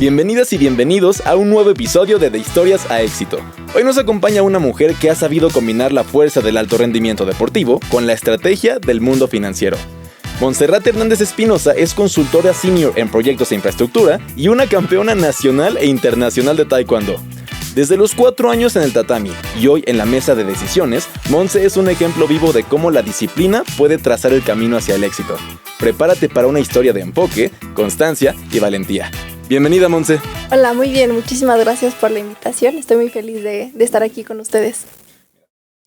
Bienvenidas y bienvenidos a un nuevo episodio de Historias a Éxito. Hoy nos acompaña una mujer que ha sabido combinar la fuerza del alto rendimiento deportivo con la estrategia del mundo financiero. Montserrat Hernández Espinosa es consultora senior en proyectos de infraestructura y una campeona nacional e internacional de taekwondo. Desde los 4 años en el tatami y hoy en la mesa de decisiones, Montse es un ejemplo vivo de cómo la disciplina puede trazar el camino hacia el éxito. Prepárate para una historia de enfoque, constancia y valentía. Bienvenida, Montse. Hola, muy bien. Muchísimas gracias por la invitación. Estoy muy feliz de estar aquí con ustedes.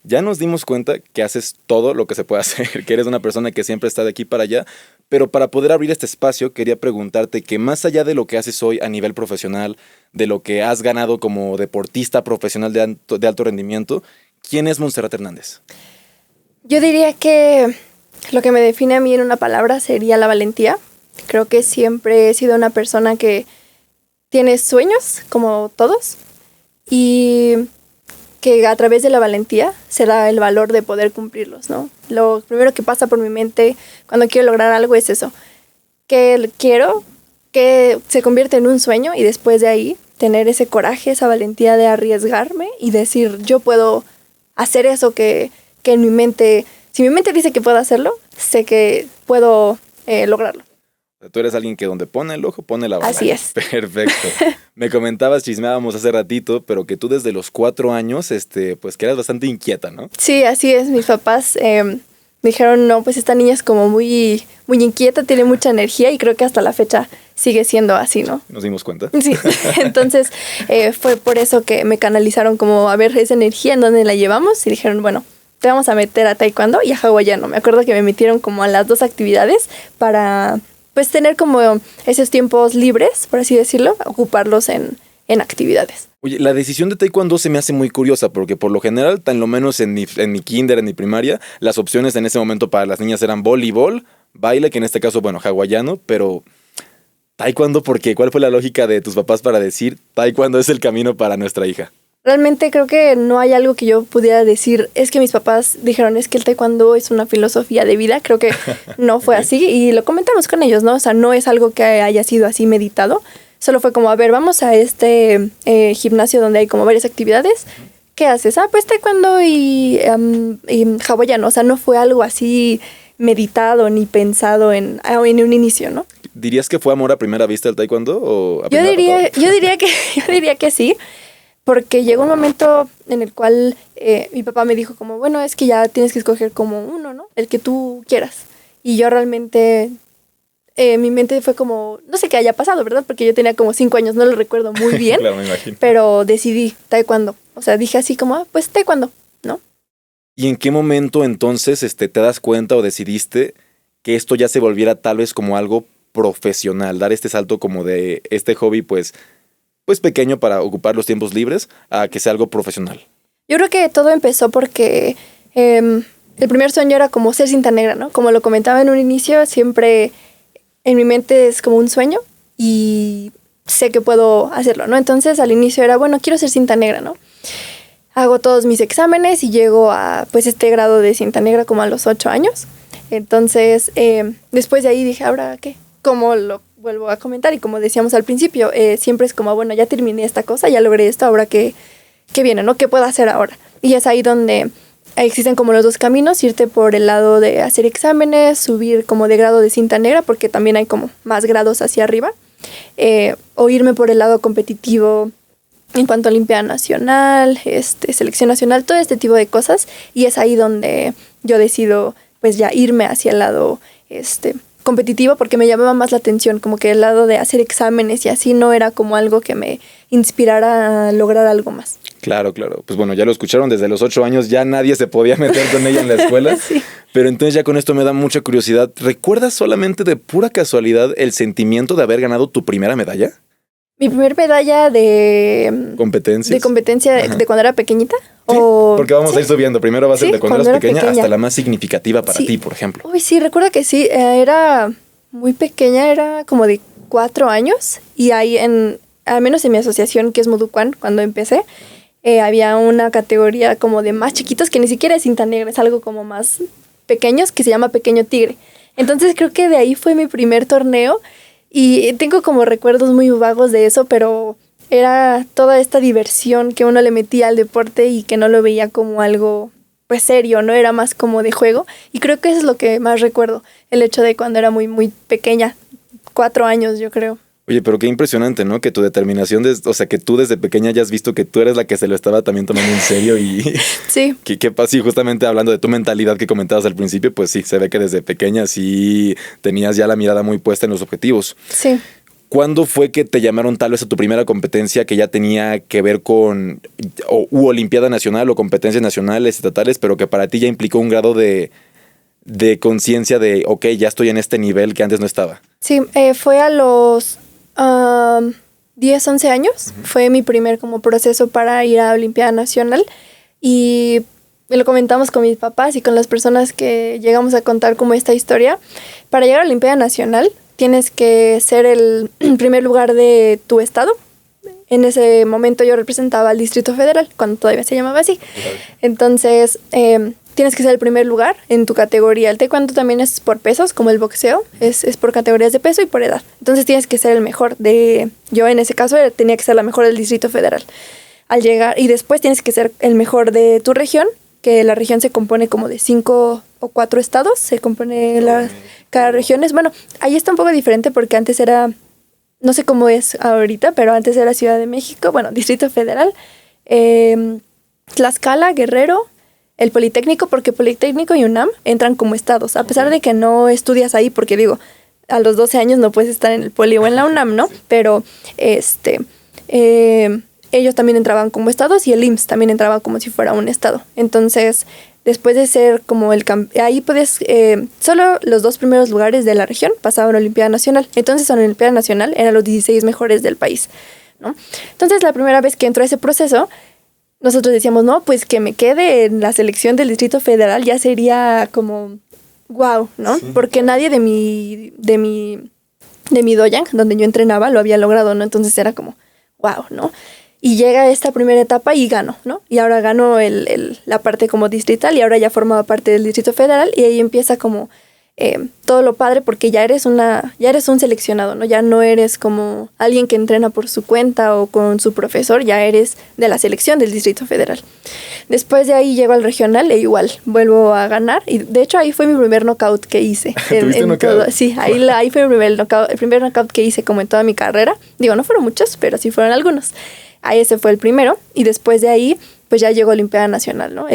Ya nos dimos cuenta que haces todo lo que se puede hacer, que eres una persona que siempre está de aquí para allá, pero para poder abrir este espacio quería preguntarte que más allá de lo que haces hoy a nivel profesional, de lo que has ganado como deportista profesional de alto rendimiento, ¿quién es Montserrat Hernández? Yo diría que lo que me define a mí en una palabra sería la valentía. Creo que siempre he sido una persona que tiene sueños, como todos, y que a través de la valentía se da el valor de poder cumplirlos, ¿no? Lo primero que pasa por mi mente cuando quiero lograr algo es eso, que quiero que se convierta en un sueño y después de ahí tener ese coraje, esa valentía de arriesgarme y decir, yo puedo hacer eso que en mi mente, si mi mente dice que puedo hacerlo, sé que puedo lograrlo. Tú eres alguien que donde pone el ojo, pone la bala. Así es. Perfecto. Me comentabas, chismeábamos hace ratito, pero que tú desde los 4 años, pues que eras bastante inquieta, ¿no? Sí, así es. Mis papás me dijeron, no, pues esta niña es como muy, muy inquieta, tiene mucha energía y creo que hasta la fecha sigue siendo así, ¿no? Nos dimos cuenta. Sí, entonces fue por eso que me canalizaron como a ver esa energía en dónde la llevamos y dijeron, bueno, te vamos a meter a taekwondo y a hawaiano. Me acuerdo que me metieron como a las 2 actividades para pues tener como esos tiempos libres, por así decirlo, ocuparlos en actividades. Oye, la decisión de taekwondo se me hace muy curiosa porque por lo general, tan lo menos en mi kinder, en mi primaria, las opciones en ese momento para las niñas eran voleibol, baile, que en este caso, bueno, hawaiano, pero taekwondo, ¿por qué? ¿Cuál fue la lógica de tus papás para decir taekwondo es el camino para nuestra hija? Realmente creo que no hay algo que yo pudiera decir, es que mis papás dijeron, es que el taekwondo es una filosofía de vida, creo que no fue así y lo comentamos con ellos, ¿no? O sea, no es algo que haya sido así meditado, solo fue como, a ver, vamos a este gimnasio donde hay como varias actividades, ¿qué haces? Pues taekwondo y hawaiano, o sea, no fue algo así meditado ni pensado en un inicio, ¿no? ¿Dirías que fue amor a primera vista el taekwondo o a yo diría que sí. Porque llegó un momento en el cual mi papá me dijo como, bueno, es que ya tienes que escoger como uno, ¿no? El que tú quieras. Y yo realmente, mi mente fue como, no sé qué haya pasado, ¿verdad? Porque yo tenía como 5 años, no lo recuerdo muy bien. Claro, me imagino. Pero decidí taekwondo. O sea, dije así como, pues taekwondo, ¿no? ¿Y en qué momento entonces te das cuenta o decidiste que esto ya se volviera tal vez como algo profesional? Dar este salto como de este hobby, pues pequeño para ocupar los tiempos libres a que sea algo profesional. Yo creo que todo empezó porque el primer sueño era como ser cinta negra, ¿no? Como lo comentaba en un inicio, siempre en mi mente es como un sueño y sé que puedo hacerlo, ¿no? Entonces al inicio era, bueno, quiero ser cinta negra, ¿no? Hago todos mis exámenes y llego a pues este grado de cinta negra como a los 8 años. Entonces después de ahí dije, ¿ahora qué? ¿Cómo lo vuelvo a comentar? Y como decíamos al principio, siempre es como, bueno, ya terminé esta cosa, ya logré esto, ahora qué viene, ¿no? ¿Qué puedo hacer ahora? Y es ahí donde existen como los 2 caminos, irte por el lado de hacer exámenes, subir como de grado de cinta negra, porque también hay como más grados hacia arriba, o irme por el lado competitivo en cuanto a Olimpiada Nacional, Selección Nacional, todo este tipo de cosas, y es ahí donde yo decido pues ya irme hacia el lado competitivo porque me llamaba más la atención, como que el lado de hacer exámenes y así no era como algo que me inspirara a lograr algo más. Claro. Pues bueno, ya lo escucharon, desde los 8 años ya nadie se podía meter con ella en la escuela. Sí. Pero entonces ya con esto me da mucha curiosidad. ¿Recuerdas solamente de pura casualidad el sentimiento de haber ganado tu primera medalla? Mi primer medalla de competencia de cuando era pequeñita. Sí, porque vamos a ir subiendo. Primero va a ser de cuando eras pequeña hasta la más significativa para ti, por ejemplo. Uy, sí, recuerdo que sí. Era muy pequeña, era como de 4 años. Y ahí, al menos en mi asociación, que es Muducuán, cuando empecé, había una categoría como de más chiquitos, que ni siquiera es cinta negra, es algo como más pequeños, que se llama Pequeño Tigre. Entonces creo que de ahí fue mi primer torneo. Y tengo como recuerdos muy vagos de eso, pero era toda esta diversión que uno le metía al deporte y que no lo veía como algo pues serio, ¿no? Era más como de juego. Y creo que eso es lo que más recuerdo, el hecho de cuando era muy, muy pequeña, 4 años yo creo. Oye, pero qué impresionante, ¿no? Que tu determinación, o sea, que tú desde pequeña hayas visto que tú eres la que se lo estaba también tomando en serio y Sí. que sí, justamente hablando de tu mentalidad que comentabas al principio, pues sí, se ve que desde pequeña sí tenías ya la mirada muy puesta en los objetivos. Sí. ¿Cuándo fue que te llamaron tal vez a tu primera competencia que ya tenía que ver con Olimpiada Nacional o competencias nacionales, estatales, pero que para ti ya implicó un grado de conciencia de, ok, ya estoy en este nivel que antes no estaba? Sí, fue a los 10, 11 años. Fue mi primer como proceso para ir a Olimpiada Nacional y lo comentamos con mis papás y con las personas que llegamos a contar como esta historia. Para llegar a Olimpiada Nacional tienes que ser el primer lugar de tu estado. En ese momento yo representaba al Distrito Federal, cuando todavía se llamaba así. Entonces, tienes que ser el primer lugar en tu categoría. El taekwondo también es por pesos, como el boxeo. Es por categorías de peso y por edad. Entonces, tienes que ser el mejor de... Yo, en ese caso, tenía que ser la mejor del Distrito Federal. Al llegar... Y después tienes que ser el mejor de tu región, que la región se compone como de 5 o 4 estados. Se compone cada región. Bueno, ahí está un poco diferente porque antes era... No sé cómo es ahorita, pero antes era Ciudad de México, bueno, Distrito Federal, Tlaxcala, Guerrero, el Politécnico, porque Politécnico y UNAM entran como estados, a pesar de que no estudias ahí, porque digo, a los 12 años no puedes estar en el Poli o en la UNAM, ¿no? Pero ellos también entraban como estados y el IMSS también entraba como si fuera un estado. Entonces, después de ser como ahí puedes, solo los 2 primeros lugares de la región pasaban a Olimpiada Nacional. Entonces, en la Olimpiada Nacional eran los 16 mejores del país, ¿no? Entonces, la primera vez que entró a ese proceso, nosotros decíamos, no, pues que me quede en la selección del Distrito Federal ya sería como wow, ¿no? Sí. Porque nadie de mi doyang, donde yo entrenaba, lo había logrado, ¿no? Entonces era como wow, ¿no? Y llega esta primera etapa y gano, ¿no? Y ahora gano la parte como distrital y ahora ya formaba parte del Distrito Federal y ahí empieza como todo lo padre porque ya eres un seleccionado, ¿no? Ya no eres como alguien que entrena por su cuenta o con su profesor, ya eres de la selección del Distrito Federal. Después de ahí llego al regional e igual vuelvo a ganar y de hecho ahí fue mi primer knockout que hice. ¿Tuviste knockout? Todo, sí, ahí fue el primer knockout que hice como en toda mi carrera. Digo, no fueron muchos, pero sí fueron algunos. Ahí ese fue el primero y después de ahí pues ya llegó Olimpiada Nacional, ¿no?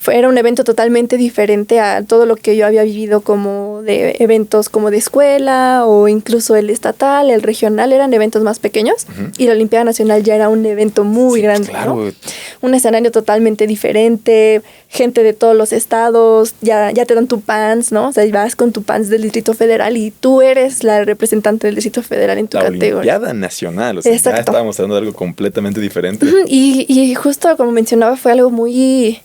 Era un evento totalmente diferente a todo lo que yo había vivido como de eventos como de escuela o incluso el estatal, el regional, eran eventos más pequeños y la Olimpiada Nacional ya era un evento muy grande, claro, ¿no? Un escenario totalmente diferente, gente de todos los estados, ya te dan tu pants, ¿no? O sea, vas con tu pants del Distrito Federal y tú eres la representante del Distrito Federal en tu categoría. La Olimpiada Nacional, o sea, exacto, ya estábamos hablando de algo completamente diferente. Y justo como mencionaba, fue algo muy...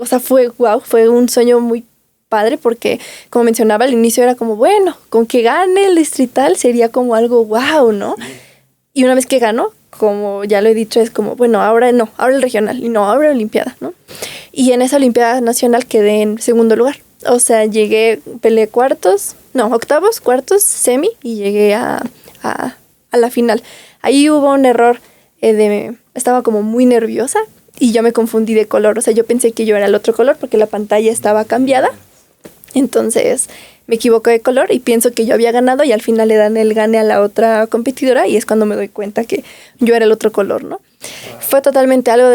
O sea, fue un sueño muy padre porque, como mencionaba al inicio, era como, bueno, con que gane el distrital sería como algo wow, ¿no? Sí. Y una vez que ganó, como ya lo he dicho, es como, bueno, ahora el regional, y no, ahora la Olimpiada, ¿no? Y en esa Olimpiada Nacional quedé en segundo lugar. O sea, peleé octavos, cuartos, semi, y llegué a la final. Ahí hubo un error estaba como muy nerviosa, y yo me confundí de color, o sea, yo pensé que yo era el otro color porque la pantalla estaba cambiada. Entonces me equivoco de color y pienso que yo había ganado y al final le dan el gane a la otra competidora y es cuando me doy cuenta que yo era el otro color, ¿no? Fue totalmente algo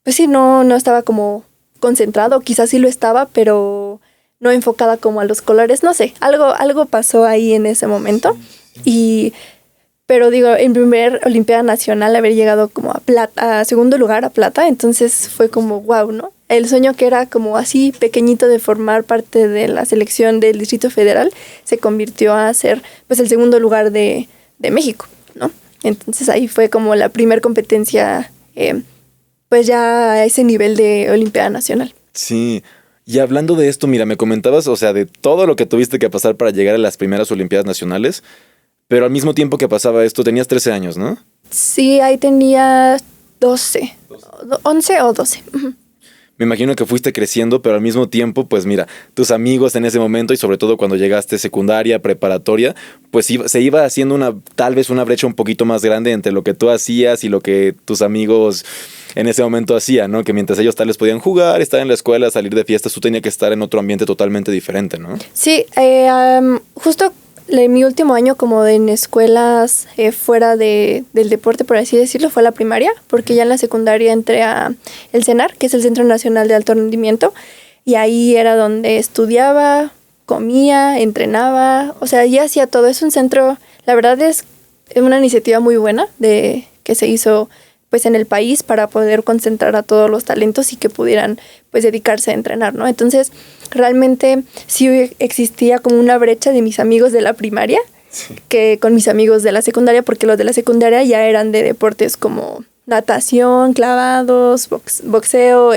pues sí, no estaba como concentrado, quizás sí lo estaba, pero no enfocada como a los colores, no sé, algo pasó ahí en ese momento pero digo, en primer Olimpiada Nacional haber llegado como a segundo lugar, a plata, entonces fue como wow, ¿no? El sueño que era como así pequeñito de formar parte de la selección del Distrito Federal se convirtió a ser pues el segundo lugar de México, ¿no? Entonces ahí fue como la primer competencia pues ya a ese nivel de Olimpiada Nacional. Sí. Y hablando de esto, mira, me comentabas, o sea, de todo lo que tuviste que pasar para llegar a las primeras Olimpiadas Nacionales. Pero al mismo tiempo que pasaba esto, tenías 13 años, ¿no? Sí, ahí tenía 11 o 12. me imagino que fuiste creciendo, pero al mismo tiempo, pues mira, tus amigos en ese momento y sobre todo cuando llegaste secundaria, preparatoria, pues se iba haciendo tal vez una brecha un poquito más grande entre lo que tú hacías y lo que tus amigos en ese momento hacían, ¿no? Que mientras ellos tal vez podían jugar, estar en la escuela, salir de fiestas, tú tenías que estar en otro ambiente totalmente diferente, ¿no? Sí, justo mi último año como en escuelas fuera del deporte, por así decirlo, fue la primaria, porque ya en la secundaria entré a el CENAR, que es el Centro Nacional de Alto Rendimiento, y ahí era donde estudiaba, comía, entrenaba, o sea, ya hacía todo. Es un centro, la verdad es una iniciativa muy buena que se hizo pues en el país para poder concentrar a todos los talentos y que pudieran pues dedicarse a entrenar, ¿no? Entonces, realmente sí existía como una brecha de mis amigos de la primaria que con mis amigos de la secundaria, porque los de la secundaria ya eran de deportes como natación, clavados, boxeo,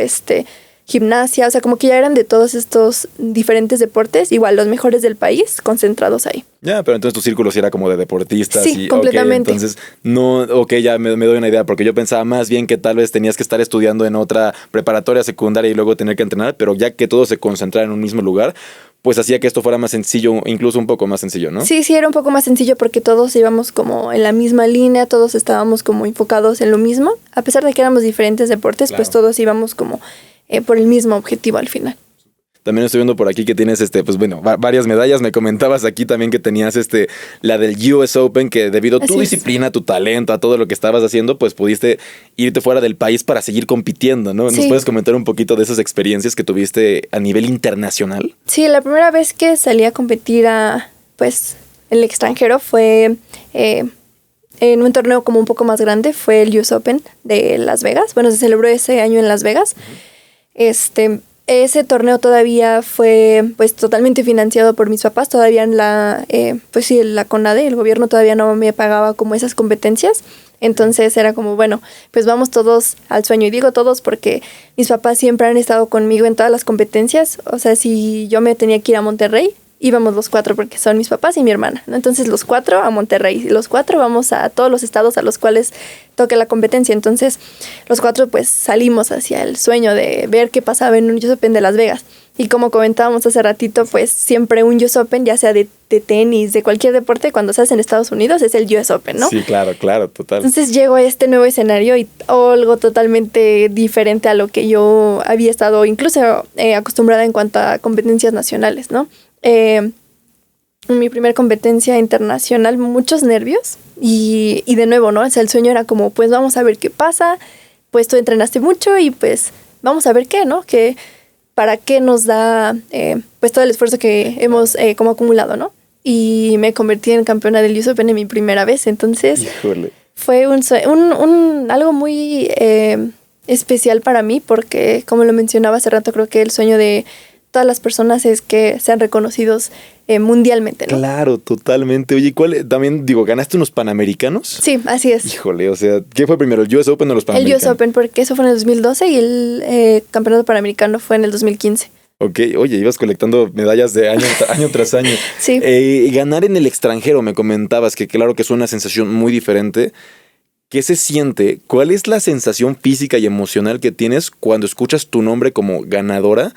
gimnasia, o sea, como que ya eran de todos estos diferentes deportes, igual los mejores del país, concentrados ahí. Ya, pero entonces tu círculo sí era como de deportistas. Sí, completamente. Entonces, no, ya me doy una idea, porque yo pensaba más bien que tal vez tenías que estar estudiando en otra preparatoria secundaria y luego tener que entrenar, pero ya que todo se concentrara en un mismo lugar, pues hacía que esto fuera más sencillo, incluso un poco más sencillo, ¿no? Sí, era un poco más sencillo porque todos íbamos como en la misma línea, todos estábamos como enfocados en lo mismo, a pesar de que éramos diferentes deportes, claro. Pues todos íbamos como por el mismo objetivo al final. También estoy viendo por aquí que tienes pues bueno, varias medallas. Me comentabas aquí también que tenías la del US Open, que debido a tu disciplina, a tu talento, a todo lo que estabas haciendo, pues pudiste irte fuera del país para seguir compitiendo, ¿no? Sí. ¿Nos puedes comentar un poquito de esas experiencias que tuviste a nivel internacional? Sí, la primera vez que salí a competir pues en el extranjero fue en un torneo como un poco más grande, fue el US Open de Las Vegas. Bueno, se celebró ese año en Las Vegas. Ese torneo todavía fue pues totalmente financiado por mis papás. Todavía la CONADE, el gobierno todavía no me pagaba como esas competencias. Entonces era como, bueno, pues vamos todos al sueño. Y digo todos porque mis papás siempre han estado conmigo en todas las competencias. O sea, si yo me tenía que ir a Monterrey, íbamos los 4 porque son mis papás y mi hermana, ¿no? Entonces los 4 a Monterrey y los 4 vamos a todos los estados a los cuales toque la competencia. Entonces los 4 pues salimos hacia el sueño de ver qué pasaba en un US Open de Las Vegas. Y como comentábamos hace ratito, pues siempre un US Open, ya sea de tenis, de cualquier deporte, cuando se hace en Estados Unidos es el US Open, ¿no? Sí, claro, total. Entonces llego a este nuevo escenario y algo totalmente diferente a lo que yo había estado incluso acostumbrada en cuanto a competencias nacionales, ¿no? En mi primera competencia internacional, muchos nervios y de nuevo, ¿no? O sea, el sueño era como, pues vamos a ver qué pasa, pues tú entrenaste mucho y pues vamos a ver qué, ¿no? Que para qué nos da pues todo el esfuerzo que hemos como acumulado, ¿no? Y me convertí en campeona del US Open en mi primera vez, entonces Híjole. Fue algo muy especial para mí porque, como lo mencionaba hace rato, creo que el sueño de todas las personas es que sean reconocidos mundialmente, ¿no? Claro, totalmente. Oye, también ganaste unos Panamericanos? Sí, así es. Híjole, o sea, ¿qué fue primero, el US Open o los Panamericanos? El US Open, porque eso fue en el 2012 y el campeonato panamericano fue en el 2015. Ok, oye, ibas colectando medallas de año tras año. Sí. Ganar en el extranjero, me comentabas que claro que es una sensación muy diferente. ¿Qué se siente? ¿Cuál es la sensación física y emocional que tienes cuando escuchas tu nombre como ganadora?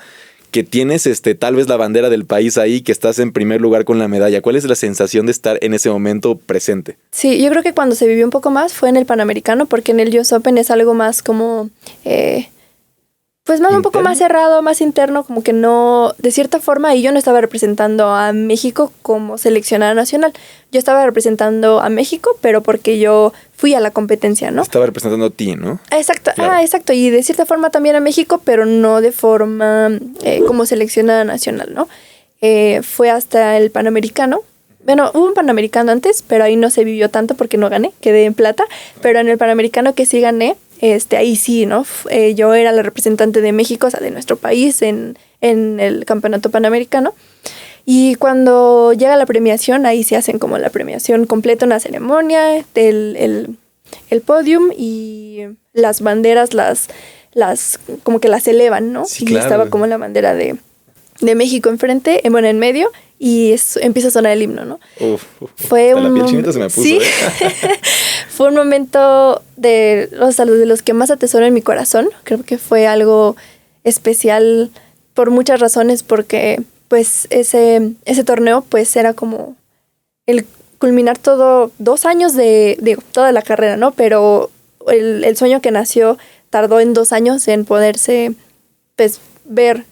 Que tienes tal vez la bandera del país ahí, que estás en primer lugar con la medalla. ¿Cuál es la sensación de estar en ese momento presente? Sí, yo creo que cuando se vivió un poco más fue en el Panamericano, porque en el US Open es algo más como pues más ¿interno? Un poco más cerrado, más interno, como que no, de cierta forma, y yo no estaba representando a México como seleccionada nacional. Yo estaba representando a México, pero porque yo fui a la competencia, ¿no? Estaba representando a ti, ¿no? Exacto, claro. Exacto, y de cierta forma también a México, pero no de forma como seleccionada nacional, ¿no? Fue hasta el Panamericano. Bueno, hubo un Panamericano antes, pero ahí no se vivió tanto porque no gané, quedé en plata, pero en el Panamericano que sí gané, ahí sí, ¿no? Yo era la representante de México, o sea, de nuestro país en el campeonato panamericano. Y cuando llega la premiación, ahí se hacen como la premiación completa, una ceremonia, el podium y las banderas las como que las elevan, ¿no? Sí, y claro. Estaba como la bandera de México enfrente, bueno, en medio, y empieza a sonar el himno, ¿no? Fue la piel chinita se me puso. Sí. Fue un momento de los que más atesoro en mi corazón. Creo que fue algo especial por muchas razones, porque pues ese torneo pues era como el culminar todo 2 años de toda la carrera, ¿no? Pero el sueño que nació tardó en 2 años en poderse pues ver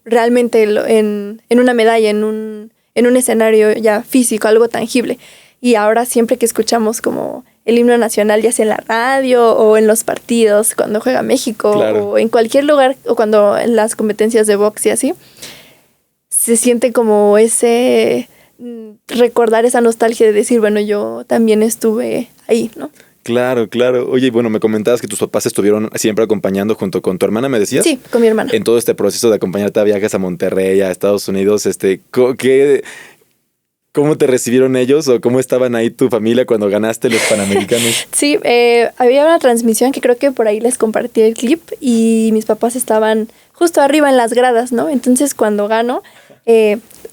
realmente en una medalla, en un escenario ya físico, algo tangible. Y ahora siempre que escuchamos como el himno nacional, ya sea en la radio o en los partidos, cuando juega México, claro, o en cualquier lugar, o cuando en las competencias de box y así, se siente como ese recordar esa nostalgia de decir, bueno, yo también estuve ahí, ¿no? Claro, claro. Oye, bueno, me comentabas que tus papás estuvieron siempre acompañando junto con tu hermana, ¿me decías? Sí, con mi hermana. En todo este proceso de acompañarte a viajes a Monterrey, a Estados Unidos, ¿cómo te recibieron ellos o cómo estaban ahí tu familia cuando ganaste los Panamericanos? Sí, había una transmisión que creo que por ahí les compartí el clip y mis papás estaban justo arriba en las gradas, ¿no? Entonces cuando gano,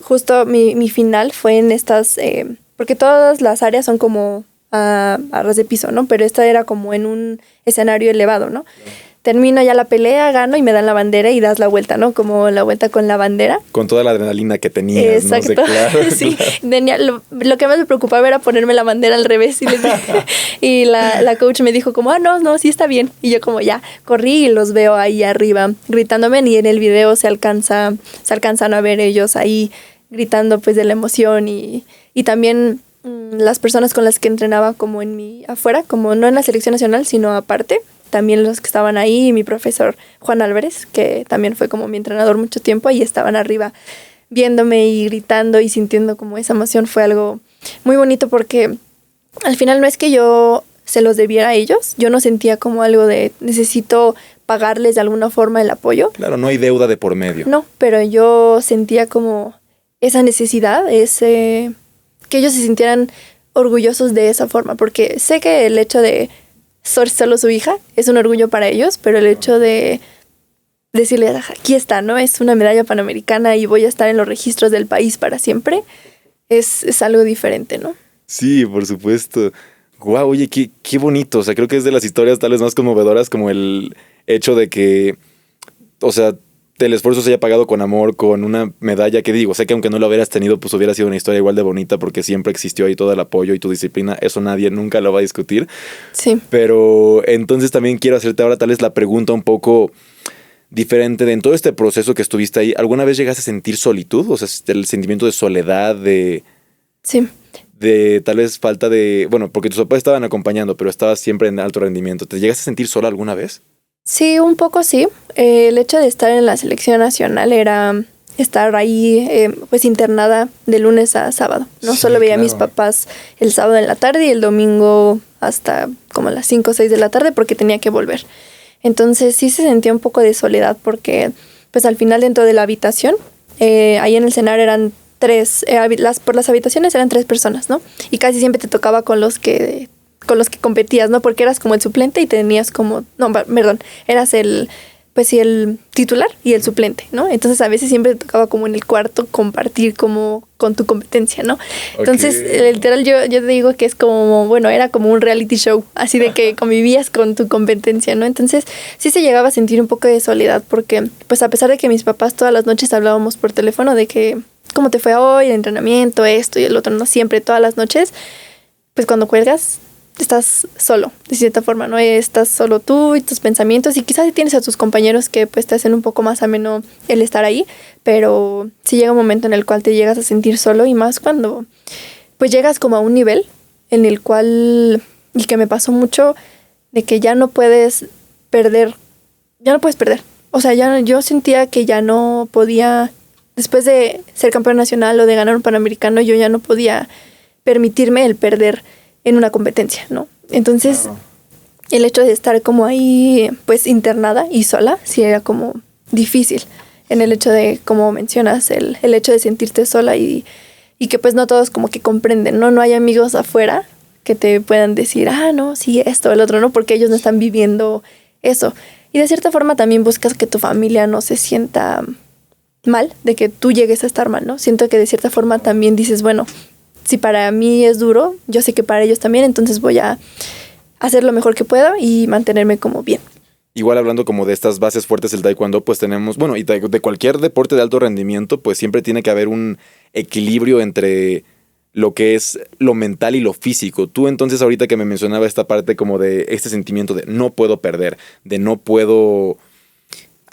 justo mi final fue en estas, porque todas las áreas son como a ras de piso, ¿no? Pero esta era como en un escenario elevado, ¿no? Termino ya la pelea, gano y me dan la bandera y das la vuelta, ¿no? Como la vuelta con la bandera. Con toda la adrenalina que tenías, exacto, ¿no? Claro, sí. Claro. Lo que más me preocupaba era ponerme la bandera al revés. Y la coach me dijo como, no, sí está bien. Y yo como ya, corrí y los veo ahí arriba gritándome y en el video se alcanzan a ver ellos ahí gritando pues de la emoción y también las personas con las que entrenaba como afuera, como no en la selección nacional, sino aparte. También los que estaban ahí, y mi profesor Juan Álvarez, que también fue como mi entrenador mucho tiempo, y estaban arriba viéndome y gritando y sintiendo como esa emoción. Fue algo muy bonito porque al final no es que yo se los debiera a ellos, yo no sentía como algo de necesito pagarles de alguna forma el apoyo. Claro, no hay deuda de por medio. No, pero yo sentía como esa necesidad, que ellos se sintieran orgullosos de esa forma, porque sé que el hecho de ser solo su hija es un orgullo para ellos, pero el hecho de decirle, aquí está, ¿no? Es una medalla panamericana y voy a estar en los registros del país para siempre, es algo diferente, ¿no? Sí, por supuesto. Guau, oye, qué bonito. O sea, creo que es de las historias tal vez más conmovedoras como el hecho de que, o sea, el esfuerzo se haya pagado con amor, con una medalla que digo, sé que aunque no lo hubieras tenido, pues hubiera sido una historia igual de bonita porque siempre existió ahí todo el apoyo y tu disciplina, eso nadie nunca lo va a discutir. Sí. Pero entonces también quiero hacerte ahora tal vez la pregunta un poco diferente de en todo este proceso que estuviste ahí, ¿alguna vez llegaste a sentir solitud? O sea, el sentimiento de soledad, sí, de tal vez falta de, bueno, porque tus papás estaban acompañando, pero estabas siempre en alto rendimiento. ¿Te llegaste a sentir sola alguna vez? Sí, un poco sí. El hecho de estar en la selección nacional era estar ahí pues internada de lunes a sábado. No solo veía a mis papás el sábado en la tarde y el domingo hasta como las 5 o 6 de la tarde porque tenía que volver. Entonces sí se sentía un poco de soledad porque pues al final dentro de la habitación, ahí en el cenar eran 3, por las habitaciones eran 3 personas, ¿no? Y casi siempre te tocaba con los que competías, ¿no? Porque eras como el suplente y tenías como, no, perdón, eras el titular y el suplente, ¿no? Entonces a veces siempre te tocaba como en el cuarto compartir como con tu competencia, ¿no? Entonces, literal, yo te digo que es como, bueno, era como un reality show, así de que convivías con tu competencia, ¿no? Entonces, sí se llegaba a sentir un poco de soledad porque, pues a pesar de que mis papás todas las noches hablábamos por teléfono de que, ¿cómo te fue hoy? El entrenamiento, esto y el otro, no siempre, todas las noches, pues cuando cuelgas, estás solo, de cierta forma, ¿no? Estás solo tú y tus pensamientos y quizás tienes a tus compañeros que pues te hacen un poco más ameno el estar ahí, pero sí llega un momento en el cual te llegas a sentir solo y más cuando pues llegas como a un nivel en el cual, y que me pasó mucho, de que ya no puedes perder. O sea, yo sentía que ya no podía, después de ser campeón nacional o de ganar un panamericano, yo ya no podía permitirme el perder en una competencia, ¿no? Entonces, claro, el hecho de estar como ahí, pues, internada y sola, sí era como difícil. En el hecho de, como mencionas, el hecho de sentirte sola y que, pues, no todos como que comprenden, ¿no? No hay amigos afuera que te puedan decir, no, sí, esto, el otro, ¿no? Porque ellos no están viviendo eso. Y de cierta forma también buscas que tu familia no se sienta mal de que tú llegues a estar mal, ¿no? Siento que de cierta forma también dices, bueno, si para mí es duro, yo sé que para ellos también, entonces voy a hacer lo mejor que pueda y mantenerme como bien. Igual hablando como de estas bases fuertes del taekwondo, pues tenemos, bueno, y de cualquier deporte de alto rendimiento, pues siempre tiene que haber un equilibrio entre lo que es lo mental y lo físico. Tú entonces ahorita que me mencionaba esta parte como de este sentimiento de no puedo perder, de no puedo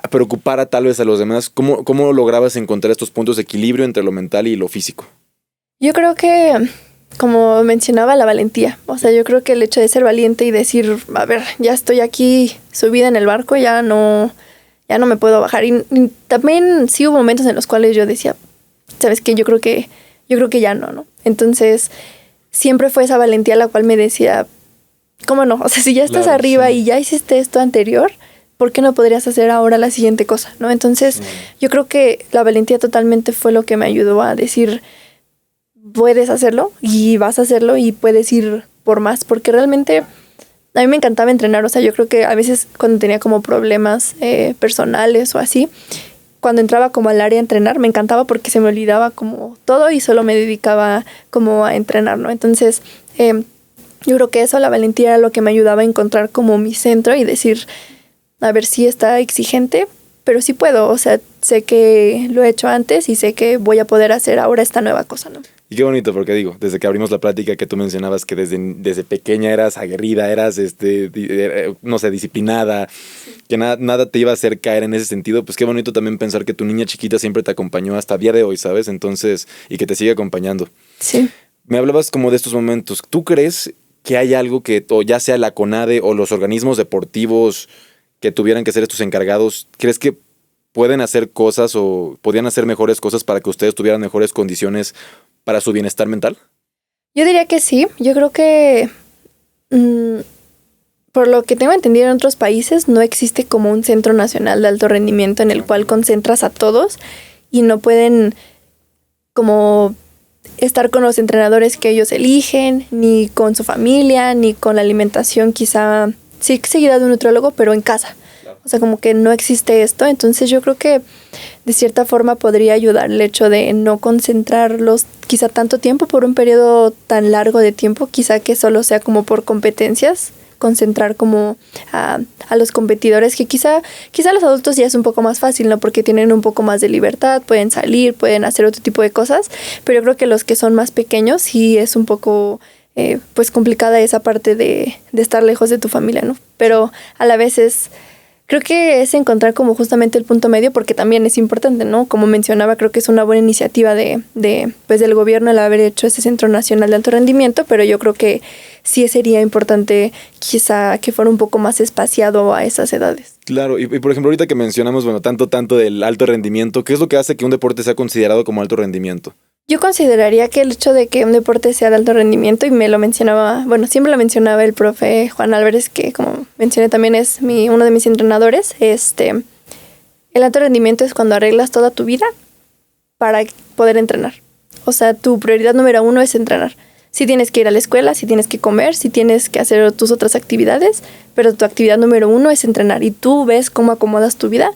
preocupar a tal vez a los demás, ¿cómo lograbas encontrar estos puntos de equilibrio entre lo mental y lo físico? Yo creo que, como mencionaba, la valentía. O sea, yo creo que el hecho de ser valiente y decir, a ver, ya estoy aquí subida en el barco, ya no me puedo bajar. Y también sí hubo momentos en los cuales yo decía, ¿sabes qué? Yo creo que ya no. Entonces, siempre fue esa valentía la cual me decía, ¿cómo no? O sea, si ya estás arriba y ya hiciste esto anterior, ¿por qué no podrías hacer ahora la siguiente cosa? ¿No? Entonces, yo creo que la valentía totalmente fue lo que me ayudó a decir, puedes hacerlo y vas a hacerlo y puedes ir por más, porque realmente a mí me encantaba entrenar. O sea, yo creo que a veces cuando tenía como problemas personales o así, cuando entraba como al área a entrenar, me encantaba porque se me olvidaba como todo y solo me dedicaba como a entrenar, ¿no? Entonces, yo creo que eso, la valentía, era lo que me ayudaba a encontrar como mi centro y decir, a ver, sí está exigente, pero sí puedo. O sea, sé que lo he hecho antes y sé que voy a poder hacer ahora esta nueva cosa, ¿no? Y qué bonito, porque digo, desde que abrimos la plática que tú mencionabas que desde pequeña eras aguerrida, eras, no sé, disciplinada, que nada te iba a hacer caer en ese sentido, pues qué bonito también pensar que tu niña chiquita siempre te acompañó hasta el día de hoy, ¿sabes? Entonces, y que te sigue acompañando. Sí. Me hablabas como de estos momentos. ¿Tú crees que hay algo que, o ya sea la CONADE o los organismos deportivos que tuvieran que ser estos encargados, crees que pueden hacer cosas o podrían hacer mejores cosas para que ustedes tuvieran mejores condiciones para su bienestar mental? Yo diría que sí. Yo creo que, por lo que tengo entendido en otros países, no existe como un centro nacional de alto rendimiento en el cual concentras a todos y no pueden como estar con los entrenadores que ellos eligen, ni con su familia, ni con la alimentación quizá, sí seguida de un nutriólogo, pero en casa. O sea, como que no existe esto. Entonces yo creo que de cierta forma podría ayudar el hecho de no concentrarlos quizá tanto tiempo por un periodo tan largo de tiempo, quizá que solo sea como por competencias, concentrar como a los competidores, que quizá los adultos ya es un poco más fácil, ¿no? Porque tienen un poco más de libertad, pueden salir, pueden hacer otro tipo de cosas, pero yo creo que los que son más pequeños sí es un poco pues complicada esa parte de estar lejos de tu familia, ¿no? Pero a la vez creo que es encontrar como justamente el punto medio, porque también es importante, ¿no? Como mencionaba, creo que es una buena iniciativa pues del gobierno el haber hecho ese Centro Nacional de Alto Rendimiento, pero yo creo que sí sería importante quizá que fuera un poco más espaciado a esas edades. Claro, y por ejemplo, ahorita que mencionamos, bueno, tanto del alto rendimiento, ¿qué es lo que hace que un deporte sea considerado como alto rendimiento? Yo consideraría que el hecho de que un deporte sea de alto rendimiento, y me lo mencionaba, bueno, siempre lo mencionaba el profe Juan Álvarez, que como mencioné también es uno de mis entrenadores, el alto rendimiento es cuando arreglas toda tu vida para poder entrenar. O sea, tu prioridad número 1 es entrenar. Sí tienes que ir a la escuela, sí tienes que comer, sí tienes que hacer tus otras actividades, pero tu actividad número 1 es entrenar, y tú ves cómo acomodas tu vida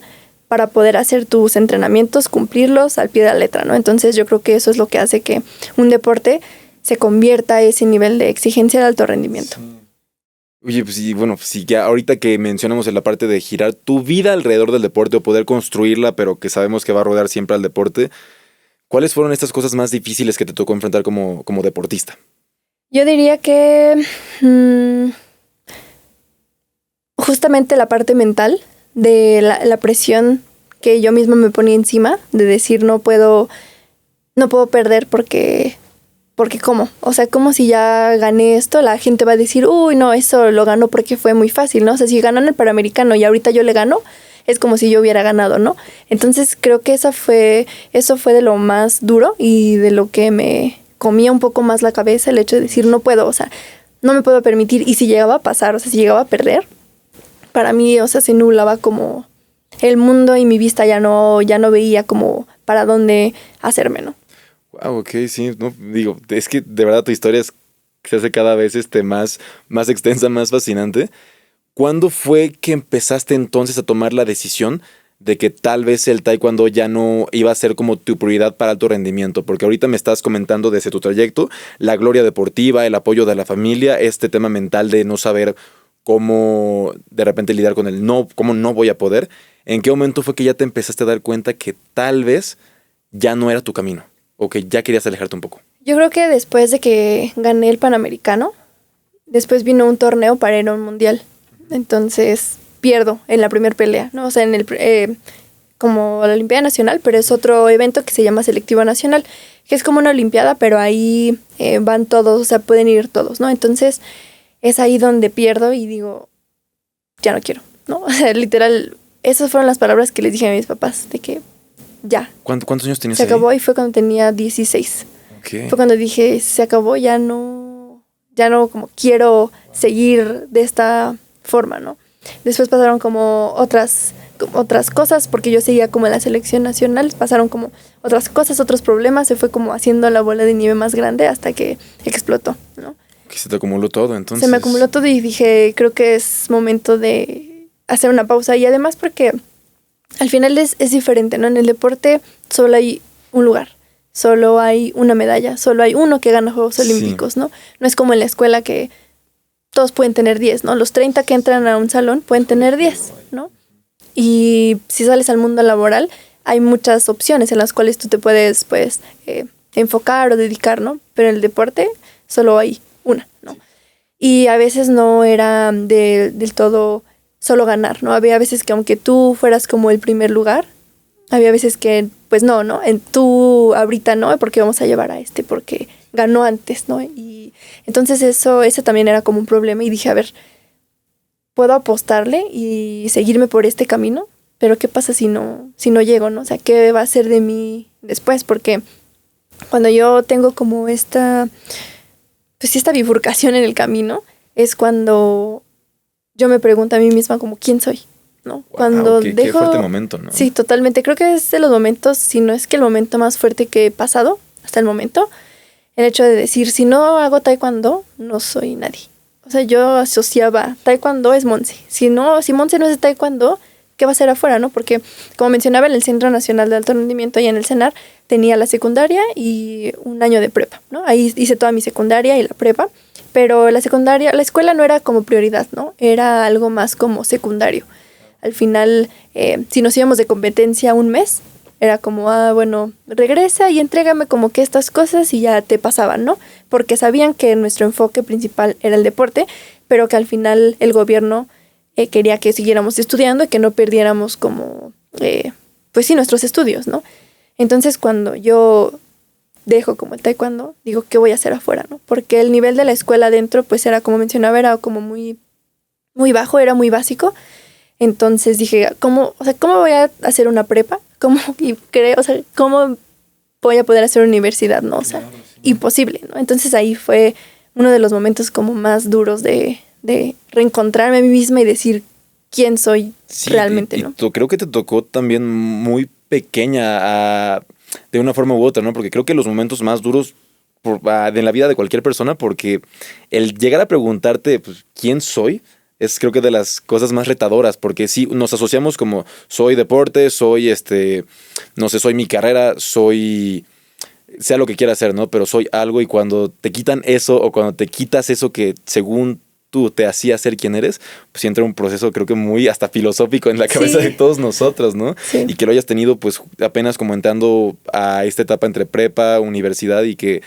para poder hacer tus entrenamientos, cumplirlos al pie de la letra, ¿no? Entonces yo creo que eso es lo que hace que un deporte se convierta a ese nivel de exigencia de alto rendimiento. Oye, pues sí, bueno, sí, ya ahorita que mencionamos en la parte de girar tu vida alrededor del deporte o poder construirla, pero que sabemos que va a rodear siempre al deporte, ¿cuáles fueron estas cosas más difíciles que te tocó enfrentar como deportista? Yo diría que justamente la parte mental, de la presión que yo misma me ponía encima, de decir no puedo perder porque ¿cómo? O sea, como si ya gané esto, la gente va a decir, uy, no, eso lo ganó porque fue muy fácil, ¿no? O sea, si ganan el Panamericano y ahorita yo le gano, es como si yo hubiera ganado, ¿no? Entonces creo que eso fue de lo más duro y de lo que me comía un poco más la cabeza, el hecho de decir no puedo, o sea, no me puedo permitir. Y si llegaba a pasar, o sea, si llegaba a perder, para mí, o sea, se nublaba como el mundo y mi vista ya no veía como para dónde hacerme, ¿no? Wow, ok, sí, no, digo, es que de verdad tu historia se hace cada vez más extensa, más fascinante. ¿Cuándo fue que empezaste entonces a tomar la decisión de que tal vez el taekwondo ya no iba a ser como tu prioridad para alto rendimiento? Porque ahorita me estás comentando desde tu trayecto, la gloria deportiva, el apoyo de la familia, este tema mental de no saber cómo de repente lidiar con el no, cómo no voy a poder. ¿En qué momento fue que ya te empezaste a dar cuenta que tal vez ya no era tu camino o que ya querías alejarte un poco? Yo creo que después de que gané el Panamericano, después vino un torneo para ir a un mundial. Entonces pierdo en la primera pelea, ¿no? O sea, en el como la Olimpiada Nacional, pero es otro evento que se llama Selectiva Nacional, que es como una Olimpiada, pero ahí van todos, o sea, pueden ir todos, ¿no? Entonces es ahí donde pierdo y digo, ya no quiero, ¿no? O sea, literal, esas fueron las palabras que les dije a mis papás, de que ya. ¿Cuántos años tenías Se ahí? acabó y fue cuando tenía 16. Okay. Fue cuando dije, se acabó, ya no como quiero seguir de esta forma, ¿no? Después pasaron como otras cosas, porque yo seguía como en la selección nacional, pasaron como otras cosas, otros problemas, se fue como haciendo la bola de nieve más grande hasta que explotó, ¿no? Que se te acumuló todo, entonces. Se me acumuló todo y dije, creo que es momento de hacer una pausa. Y además porque al final es diferente, ¿no? En el deporte solo hay un lugar, solo hay una medalla, solo hay uno que gana Juegos Olímpicos, ¿no? No es como en la escuela que todos pueden tener 10, ¿no? Los 30 que entran a un salón pueden tener 10, ¿no? Y si sales al mundo laboral, hay muchas opciones en las cuales tú te puedes, pues, enfocar o dedicar, ¿no? Pero en el deporte solo hay una, ¿no? Y a veces no era del todo solo ganar, ¿no? Había veces que aunque tú fueras como el primer lugar, había veces que, pues no, tú ahorita no, porque vamos a llevar a porque ganó antes, ¿no? Y entonces ese también era como un problema y dije, a ver, puedo apostarle y seguirme por este camino, pero ¿qué pasa si no llego, no? O sea, ¿qué va a ser de mí después? Porque cuando yo tengo como esta bifurcación en el camino, es cuando yo me pregunto a mí misma como, ¿quién soy? ¿No? Wow, Cuando qué fuerte momento, ¿no? Sí, totalmente. Creo que es de los momentos, si no es que el momento más fuerte que he pasado hasta el momento, el hecho de decir, si no hago taekwondo, no soy nadie. O sea, yo asociaba, taekwondo es Monse. Si Monse no es de taekwondo, ¿qué va a hacer afuera, no? Porque, como mencionaba, en el Centro Nacional de Alto Rendimiento y en el CENAR, tenía la secundaria y un año de prepa, ¿no? Ahí hice toda mi secundaria y la prepa, pero la escuela no era como prioridad, ¿no? Era algo más como secundario. Al final, si nos íbamos de competencia un mes, era como, bueno, regresa y entrégame como que estas cosas y ya te pasaban, ¿no? Porque sabían que nuestro enfoque principal era el deporte, pero que al final el gobierno quería que siguiéramos estudiando y que no perdiéramos como, pues sí, nuestros estudios, ¿no? Entonces, cuando yo dejo como el taekwondo, digo, ¿qué voy a hacer afuera, no? Porque el nivel de la escuela adentro, pues era, como mencionaba, era como muy, muy bajo, era muy básico. Entonces dije, ¿cómo voy a hacer una prepa? ¿Cómo voy a poder hacer una universidad? ¿No? O sea, imposible, ¿no? Entonces ahí fue uno de los momentos como más duros de reencontrarme a mí misma y decir quién soy realmente, ¿no? Creo que te tocó también muy pequeña de una forma u otra, ¿no? Porque creo que los momentos más duros de la vida de cualquier persona, porque el llegar a preguntarte, pues, ¿quién soy? Es creo que de las cosas más retadoras, porque sí, nos asociamos como soy deporte, soy no sé, soy mi carrera, sea lo que quiera hacer, ¿no? Pero soy algo y cuando te quitan eso o cuando te quitas eso que según tú te hacía ser quien eres, pues entra un proceso creo que muy hasta filosófico en la cabeza de todos nosotros, ¿no? Sí. Y que lo hayas tenido pues apenas como entrando a esta etapa entre prepa, universidad y que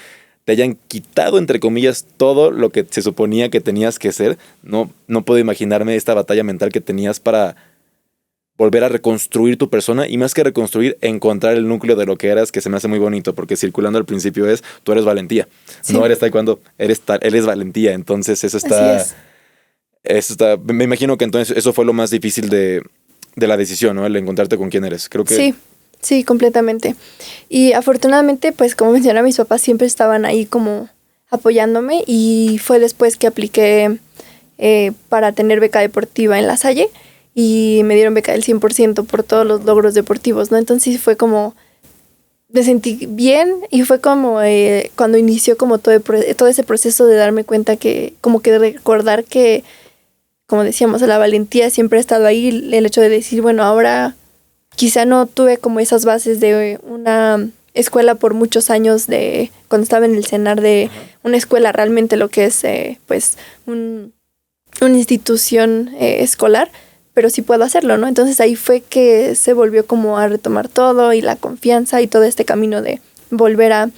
te hayan quitado, entre comillas, todo lo que se suponía que tenías que ser. No puedo imaginarme esta batalla mental que tenías para volver a reconstruir tu persona y más que reconstruir, encontrar el núcleo de lo que eras, que se me hace muy bonito, porque circulando al principio tú eres valentía. Sí. No eres taekwondo, eres valentía. Entonces eso está... Me imagino que entonces eso fue lo más difícil de la decisión, ¿no? El encontrarte con quién eres. Creo que... Sí, completamente. Y afortunadamente, pues como mencionaba, mis papás siempre estaban ahí como apoyándome y fue después que apliqué para tener beca deportiva en La Salle y me dieron beca del 100% por todos los logros deportivos, ¿no? Entonces fue como, me sentí bien y fue como cuando inició como todo ese proceso de darme cuenta que, como que de recordar que, como decíamos, la valentía siempre ha estado ahí, el hecho de decir, bueno, ahora... Quizá no tuve como esas bases de una escuela por muchos años cuando estaba en el CENAR, de una escuela realmente lo que es pues un una institución escolar, pero sí puedo hacerlo, ¿no? Entonces ahí fue que se volvió como a retomar todo y la confianza y todo este camino de volver a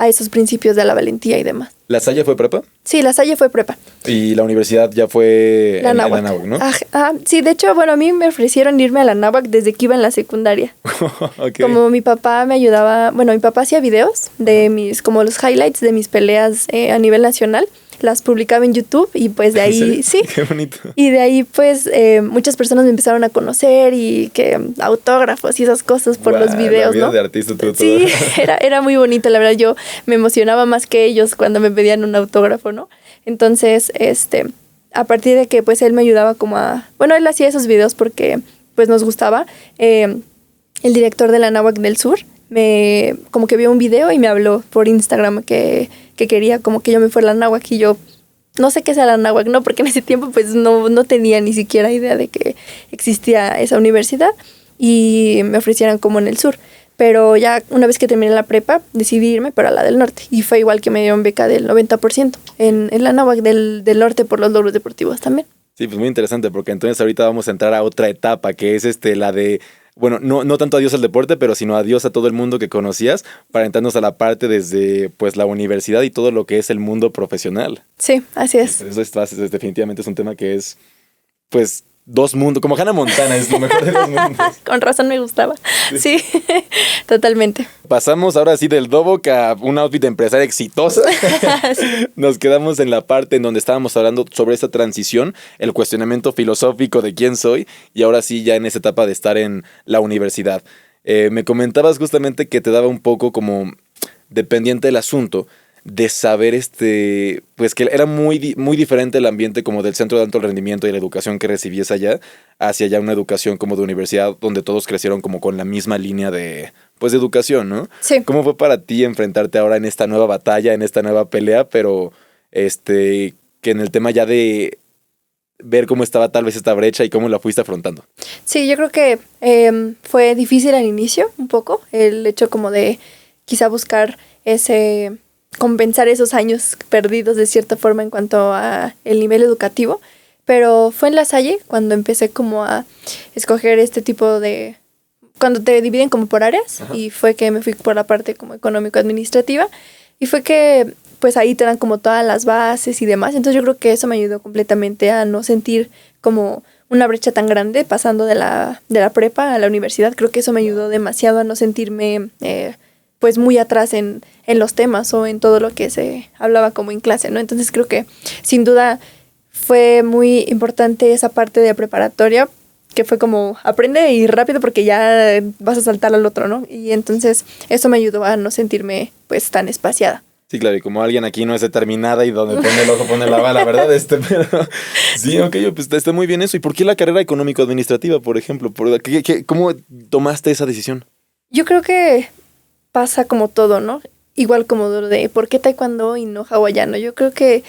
esos principios de la valentía y demás. ¿La Salle fue prepa? Sí, La Salle fue prepa. Y la universidad ya fue La en la Anáhuac, ¿no? Sí, de hecho, bueno, a mí me ofrecieron irme a la Anáhuac desde que iba en la secundaria. Okay. Como mi papá me ayudaba, bueno, mi papá hacía videos de como los highlights de mis peleas a nivel nacional. Las publicaba en YouTube y pues de ahí, sí. Qué bonito. Y de ahí pues muchas personas me empezaron a conocer y que autógrafos y esas cosas por los videos, la vida ¿no? de artista, Sí, era muy bonito, la verdad. Yo me emocionaba más que ellos cuando me pedían un autógrafo, ¿no? Entonces, a partir de que pues él me ayudaba como bueno, él hacía esos videos porque pues nos gustaba. El director de la Anáhuac del Sur como que vio un video y me habló por Instagram que quería como que yo me fuera a la Anáhuac y yo no sé qué sea la Anáhuac, ¿no? Porque en ese tiempo pues no tenía ni siquiera idea de que existía esa universidad y me ofrecieran como en el sur. Pero ya una vez que terminé la prepa decidí irme para la del norte y fue igual que me dieron beca del 90% en la Anáhuac del norte por los logros deportivos también. Sí, pues muy interesante porque entonces ahorita vamos a entrar a otra etapa que es la de... Bueno, no tanto adiós al deporte, pero sino adiós a todo el mundo que conocías para entrarnos a la parte desde pues la universidad y todo lo que es el mundo profesional. Sí, así es. Eso definitivamente es un tema que es, pues, dos mundos, como Hannah Montana, es lo mejor de dos mundos. Con razón me gustaba. Sí, totalmente. Pasamos ahora sí del Dobok a un outfit de empresaria exitosa. Sí. Nos quedamos en la parte en donde estábamos hablando sobre esa transición, el cuestionamiento filosófico de quién soy, y ahora sí ya en esa etapa de estar en la universidad. Me comentabas justamente que te daba un poco como dependiente del asunto de saber pues que era muy diferente el ambiente como del centro de alto rendimiento y la educación que recibías allá hacia ya una educación como de universidad donde todos crecieron como con la misma línea de pues de educación, ¿no? Sí. ¿Cómo fue para ti enfrentarte ahora en esta nueva batalla, en esta nueva pelea, pero que en el tema ya de ver cómo estaba tal vez esta brecha y cómo la fuiste afrontando? Sí, yo creo que fue difícil al inicio un poco el hecho como de quizá buscar compensar esos años perdidos de cierta forma en cuanto a el nivel educativo, pero fue en La Salle cuando empecé como a escoger este tipo de... cuando te dividen como por áreas. Ajá. Y fue que me fui por la parte como económico-administrativa y fue que pues ahí te dan como todas las bases y demás, entonces yo creo que eso me ayudó completamente a no sentir como una brecha tan grande pasando de la prepa a la universidad. Creo que eso me ayudó demasiado a no sentirme pues muy atrás en los temas o en todo lo que se hablaba como en clase, ¿no? Entonces creo que sin duda fue muy importante esa parte de preparatoria, que fue como aprende y rápido porque ya vas a saltar al otro, ¿no? Y entonces eso me ayudó a no sentirme pues tan espaciada. Sí, claro, y como alguien aquí no es determinada y donde pone el ojo pone la bala, ¿verdad? Pero sí, ok, pues está muy bien eso. ¿Y por qué la carrera económico-administrativa, por ejemplo? ¿Cómo tomaste esa decisión? Yo creo que pasa como todo, ¿no? Igual como de ¿por qué taekwondo y no hawaiano? Yo creo que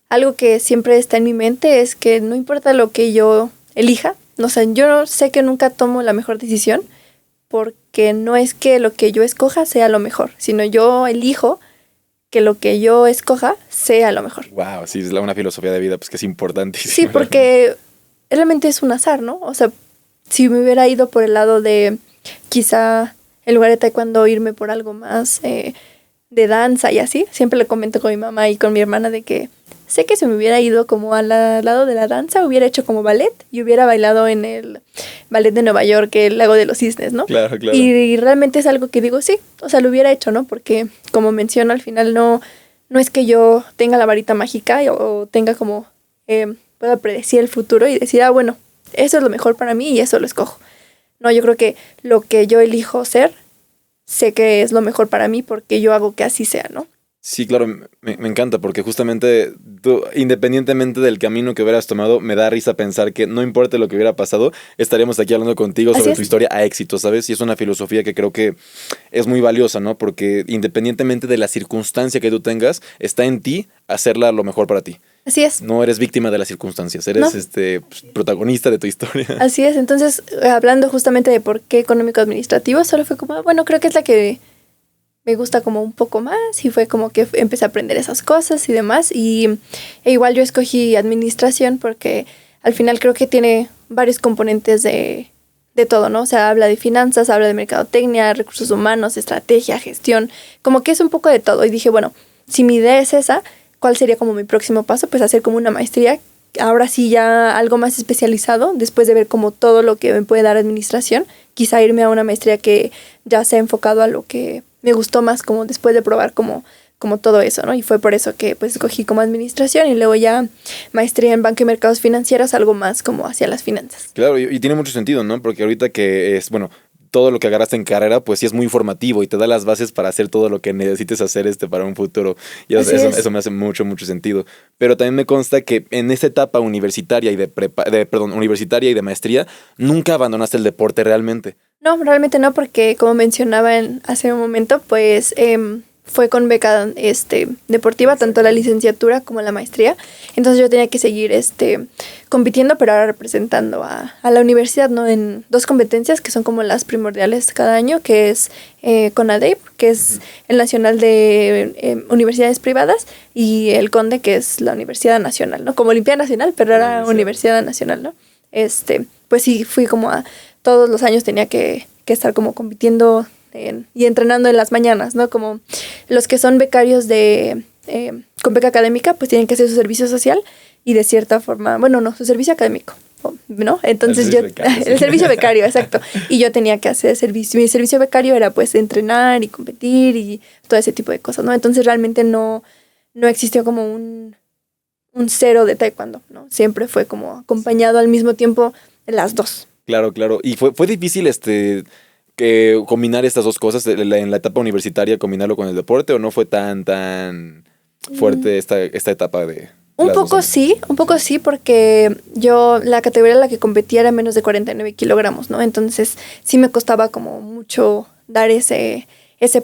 algo que siempre está en mi mente es que no importa lo que yo elija, o sea, yo sé que nunca tomo la mejor decisión porque no es que lo que yo escoja sea lo mejor, sino yo elijo que lo que yo escoja sea lo mejor. Wow, sí, es una filosofía de vida pues que es importantísima. Sí, porque realmente es un azar, ¿no? O sea, si me hubiera ido por el lado de quizá en lugar de taekwondo irme por algo más de danza y así, siempre le comento con mi mamá y con mi hermana de que sé que si me hubiera ido como al lado de la danza, hubiera hecho como ballet y hubiera bailado en el ballet de Nueva York, el Lago de los Cisnes, ¿no? Claro. Y realmente es algo que digo, sí, o sea, lo hubiera hecho, ¿no? Porque como menciono, al final no es que yo tenga la varita mágica o tenga como, pueda predecir el futuro y decir, bueno, eso es lo mejor para mí y eso lo escojo. No, yo creo que lo que yo elijo ser, sé que es lo mejor para mí porque yo hago que así sea, ¿no? Sí, claro, me encanta porque justamente tú, independientemente del camino que hubieras tomado, me da risa pensar que no importa lo que hubiera pasado, estaríamos aquí hablando contigo sobre tu historia a éxito, ¿sabes? Y es una filosofía que creo que es muy valiosa, ¿no? Porque independientemente de la circunstancia que tú tengas, está en ti hacerla lo mejor para ti. Así es. No eres víctima de las circunstancias, eres protagonista de tu historia. Así es, entonces hablando justamente de por qué económico-administrativo, solo fue como, bueno, creo que es la que me gusta como un poco más y fue como que empecé a aprender esas cosas y demás. E igual yo escogí administración porque al final creo que tiene varios componentes de todo, ¿no? O sea, habla de finanzas, habla de mercadotecnia, recursos humanos, estrategia, gestión, como que es un poco de todo. Y dije, bueno, si mi idea es esa, ¿cuál sería como mi próximo paso? Pues hacer como una maestría, ahora sí ya algo más especializado, después de ver como todo lo que me puede dar administración, quizá irme a una maestría que ya sea enfocado a lo que me gustó más, como después de probar como todo eso, ¿no? Y fue por eso que pues escogí como administración y luego ya maestría en banco y mercados financieros, algo más como hacia las finanzas. Claro, y tiene mucho sentido, ¿no? Porque ahorita que es, bueno, todo lo que agarraste en carrera, pues sí es muy formativo y te da las bases para hacer todo lo que necesites hacer para un futuro. Y eso me hace mucho sentido. Pero también me consta que en esta etapa universitaria y universitaria y de maestría, nunca abandonaste el deporte realmente. No, realmente no, porque como mencionaba hace un momento, pues fue con beca deportiva, tanto la licenciatura como la maestría. Entonces yo tenía que seguir compitiendo, pero ahora representando a la universidad, ¿no? En 2 competencias que son como las primordiales cada año, que es CONADEP, que es el Nacional de Universidades Privadas, y el CONDE, que es la Universidad Nacional, ¿no? Como Olimpiada Nacional, pero era Universidad Nacional, ¿no? Pues sí, fui como a todos los años tenía que estar como compitiendo y entrenando en las mañanas, ¿no? Como los que son becarios con beca académica, pues tienen que hacer su servicio social y de cierta forma, bueno, no, su servicio académico, ¿no? Entonces el servicio becario, exacto. Y yo tenía que hacer mi servicio becario era pues entrenar y competir y todo ese tipo de cosas, ¿no? Entonces realmente no existió como un cero de taekwondo, ¿no? Siempre fue como acompañado al mismo tiempo las 2. Claro. Y fue difícil que combinar estas dos cosas en la etapa universitaria, combinarlo con el deporte, o no fue tan fuerte esta etapa de... Un poco sí, porque yo la categoría en la que competía era menos de 49 kilogramos, ¿no? Entonces sí me costaba como mucho dar ese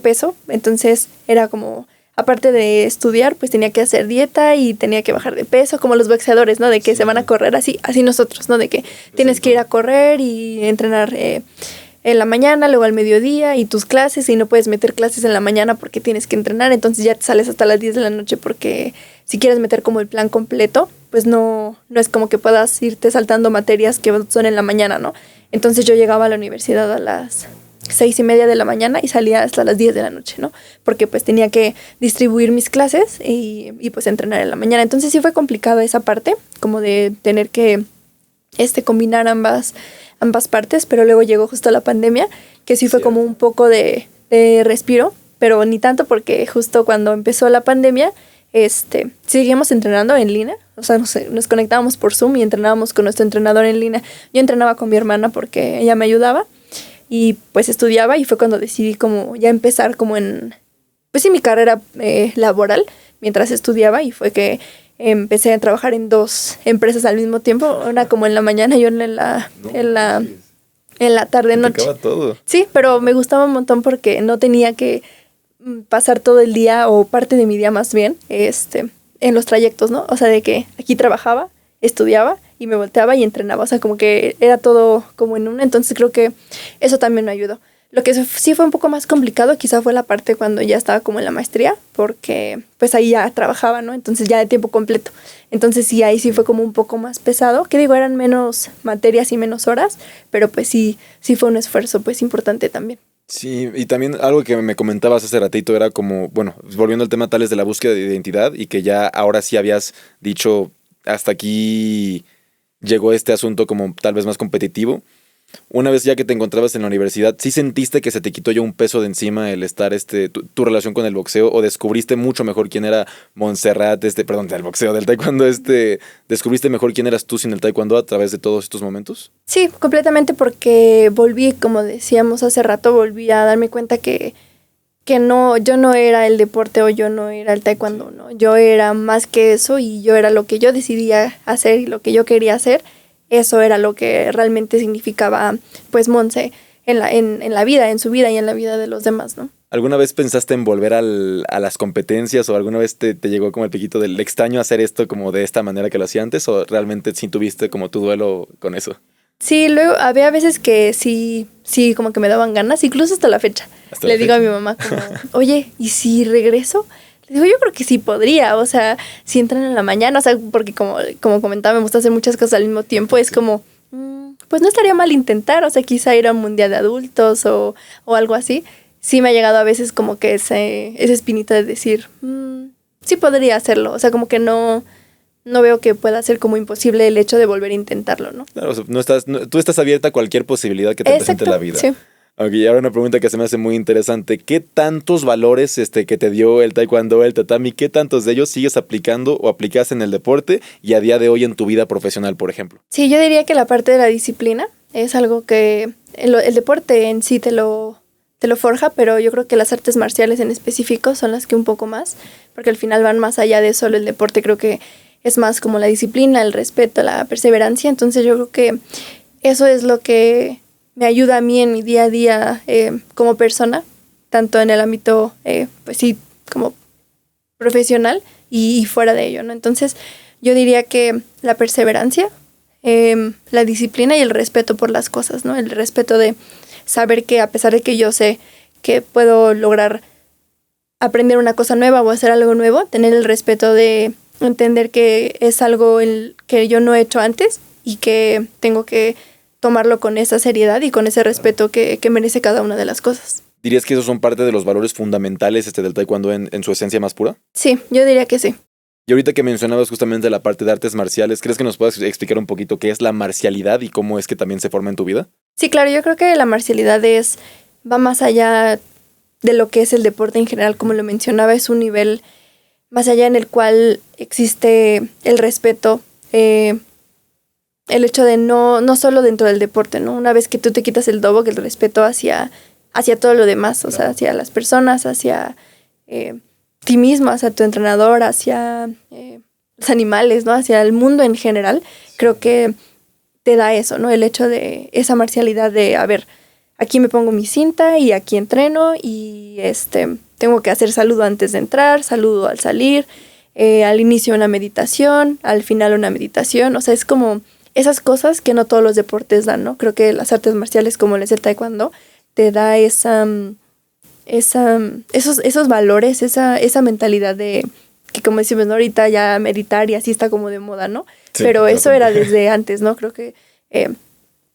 peso. Entonces era como, aparte de estudiar, pues tenía que hacer dieta y tenía que bajar de peso, como los boxeadores, ¿no? De que se van a correr así nosotros, ¿no? De que tienes que ir a correr y entrenar en la mañana, luego al mediodía y tus clases, y no puedes meter clases en la mañana porque tienes que entrenar, entonces ya te sales hasta las 10 de la noche porque si quieres meter como el plan completo, pues no es como que puedas irte saltando materias que son en la mañana, ¿no? Entonces yo llegaba a la universidad a las 6:30 de la mañana y salía hasta las 10 de la noche, ¿no? Porque pues tenía que distribuir mis clases y pues entrenar en la mañana. Entonces sí fue complicado esa parte, como de tener que combinar ambas partes, pero luego llegó justo la pandemia, que sí fue como un poco de respiro, pero ni tanto porque justo cuando empezó la pandemia, seguíamos entrenando en línea, o sea, nos conectábamos por Zoom y entrenábamos con nuestro entrenador en línea. Yo entrenaba con mi hermana porque ella me ayudaba y pues estudiaba, y fue cuando decidí como ya empezar como mi carrera laboral mientras estudiaba, y fue que empecé a trabajar en 2 empresas al mismo tiempo, una como en la mañana y una en la tarde-noche. Te acaba todo. Sí, pero me gustaba un montón porque no tenía que pasar todo el día, o parte de mi día más bien, en los trayectos, ¿no? O sea, de que aquí trabajaba, estudiaba y me volteaba y entrenaba. O sea, como que era todo como en una. Entonces creo que eso también me ayudó. Lo que sí fue un poco más complicado quizá fue la parte cuando ya estaba como en la maestría, porque pues ahí ya trabajaba, ¿no? Entonces ya de tiempo completo. Entonces sí, ahí sí fue como un poco más pesado. Que digo, eran menos materias y menos horas, pero pues sí fue un esfuerzo pues importante también. Sí, y también algo que me comentabas hace ratito era como, bueno, volviendo al tema tales de la búsqueda de identidad, y que ya ahora sí habías dicho, hasta aquí llegó este asunto como tal vez más competitivo. Una vez ya que te encontrabas en la universidad, ¿sí sentiste que se te quitó ya un peso de encima el estar tu relación con el boxeo, o descubriste mucho mejor quién era Montserrat, del boxeo, del taekwondo, descubriste mejor quién eras tú sin el taekwondo a través de todos estos momentos? Sí, completamente, porque volví, como decíamos hace rato, volví a darme cuenta que no, yo no era el deporte, o yo no era el taekwondo, ¿no? Yo era más que eso, y yo era lo que yo decidía hacer y lo que yo quería hacer. Eso era lo que realmente significaba, pues, Monse en la vida, en su vida y en la vida de los demás, ¿no? ¿Alguna vez pensaste en volver a las competencias, o alguna vez te llegó como el piquito del extraño hacer esto como de esta manera que lo hacía antes, o realmente sí tuviste como tu duelo con eso? Sí, luego había veces que sí, como que me daban ganas, incluso hasta la fecha. le digo a mi mamá como, oye, ¿y si regreso? Le digo, yo creo que sí podría, o sea, si entran en la mañana, o sea, porque como comentaba, me gusta hacer muchas cosas al mismo tiempo, es como, pues no estaría mal intentar, o sea, quizá ir a un mundial de adultos o algo así. Sí me ha llegado a veces como que esa espinita de decir, sí podría hacerlo, o sea, como que no veo que pueda ser como imposible el hecho de volver a intentarlo, ¿no? Claro, o sea, tú estás abierta a cualquier posibilidad que te presente la vida. Sí. Ok, y ahora una pregunta que se me hace muy interesante. ¿Qué tantos valores que te dio el taekwondo, el tatami, qué tantos de ellos sigues aplicando o aplicas en el deporte y a día de hoy en tu vida profesional, por ejemplo? Sí, yo diría que la parte de la disciplina es algo que el deporte en sí te lo forja, pero yo creo que las artes marciales en específico son las que un poco más, porque al final van más allá de solo el deporte, creo que es más como la disciplina, el respeto, la perseverancia, entonces yo creo que eso es lo que me ayuda a mí en mi día a día como persona, tanto en el ámbito, pues sí, como profesional y fuera de ello, ¿no? Entonces, yo diría que la perseverancia, la disciplina y el respeto por las cosas, ¿no? El respeto de saber que a pesar de que yo sé que puedo lograr aprender una cosa nueva o hacer algo nuevo, tener el respeto de entender que es algo que yo no he hecho antes y que tengo que tomarlo con esa seriedad y con ese respeto que merece cada una de las cosas. ¿Dirías que esos son parte de los valores fundamentales del taekwondo en su esencia más pura? Sí, yo diría que sí. Y ahorita que mencionabas justamente la parte de artes marciales, ¿crees que nos puedas explicar un poquito qué es la marcialidad y cómo es que también se forma en tu vida? Sí, claro, yo creo que la marcialidad va más allá de lo que es el deporte en general, como lo mencionaba, es un nivel más allá en el cual existe el respeto, el hecho de no solo dentro del deporte, ¿no? Una vez que tú te quitas el dobo, que el respeto hacia todo lo demás, o sea, hacia las personas, hacia ti mismo, hacia tu entrenador, hacia los animales, ¿no? Hacia el mundo en general, creo que te da eso, ¿no? El hecho de esa marcialidad de, a ver, aquí me pongo mi cinta y aquí entreno y tengo que hacer saludo antes de entrar, saludo al salir, al inicio una meditación, al final una meditación, o sea, es como esas cosas que no todos los deportes dan, ¿no? Creo que las artes marciales como el taekwondo te da esos valores, esa mentalidad de que como decimos, ¿no? Ahorita ya meditar y así está como de moda, ¿no? Sí, pero eso era desde antes, ¿no? Creo que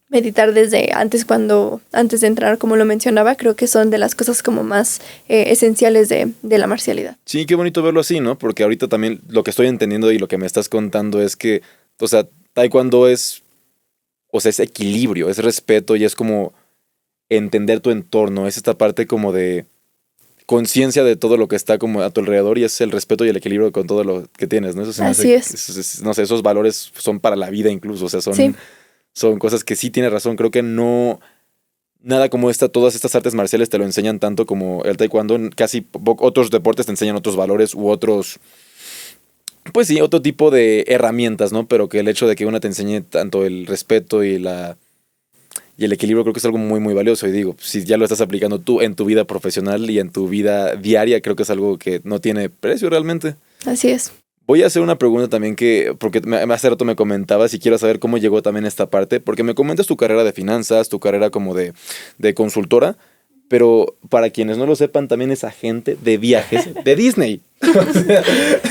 meditar desde antes de entrar, como lo mencionaba, creo que son de las cosas como más esenciales de la marcialidad. Sí, qué bonito verlo así, ¿no? Porque ahorita también lo que estoy entendiendo y lo que me estás contando es que, o sea, taekwondo es equilibrio, es respeto y es como entender tu entorno, es esta parte como de conciencia de todo lo que está como a tu alrededor y es el respeto y el equilibrio con todo lo que tienes, ¿no? Eso así es. No sé, esos valores son para la vida incluso, o sea, son cosas que sí tienes razón, creo que no nada como todas estas artes marciales te lo enseñan tanto como el taekwondo, casi otros deportes te enseñan otros valores u otros, pues sí, otro tipo de herramientas, ¿no? Pero que el hecho de que una te enseñe tanto el respeto y el equilibrio creo que es algo muy, muy valioso. Y digo, si ya lo estás aplicando tú en tu vida profesional y en tu vida diaria, creo que es algo que no tiene precio realmente. Así es. Voy a hacer una pregunta también porque hace rato me comentabas y quiero saber cómo llegó también esta parte, porque me comentas tu carrera de finanzas, tu carrera como de consultora, pero para quienes no lo sepan, también es agente de viajes de Disney.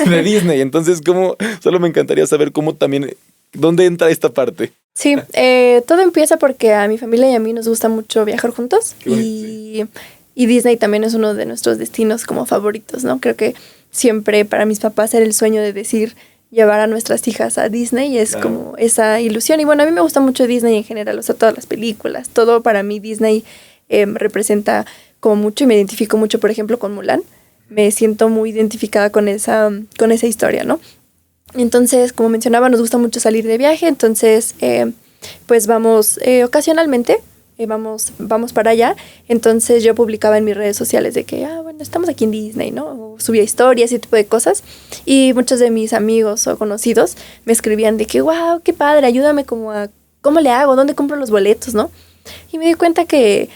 De Disney. Entonces, solo me encantaría saber cómo también, ¿dónde entra esta parte? Sí, todo empieza porque a mi familia y a mí nos gusta mucho viajar juntos y Disney también es uno de nuestros destinos como favoritos, ¿no? Creo que siempre para mis papás era el sueño de decir llevar a nuestras hijas a Disney y es como esa ilusión. Y bueno, a mí me gusta mucho Disney en general, o sea, todas las películas, todo para mí Disney representa como mucho y me identifico mucho, por ejemplo, con Mulan. Me siento muy identificada con esa historia, ¿no? Entonces, como mencionaba, nos gusta mucho salir de viaje, entonces pues vamos ocasionalmente, vamos para allá. Entonces yo publicaba en mis redes sociales de que, bueno, estamos aquí en Disney, ¿no? O subía historias y ese tipo de cosas. Y muchos de mis amigos o conocidos me escribían de que, wow, qué padre, ayúdame ¿cómo le hago? ¿Dónde compro los boletos, no? Y me di cuenta que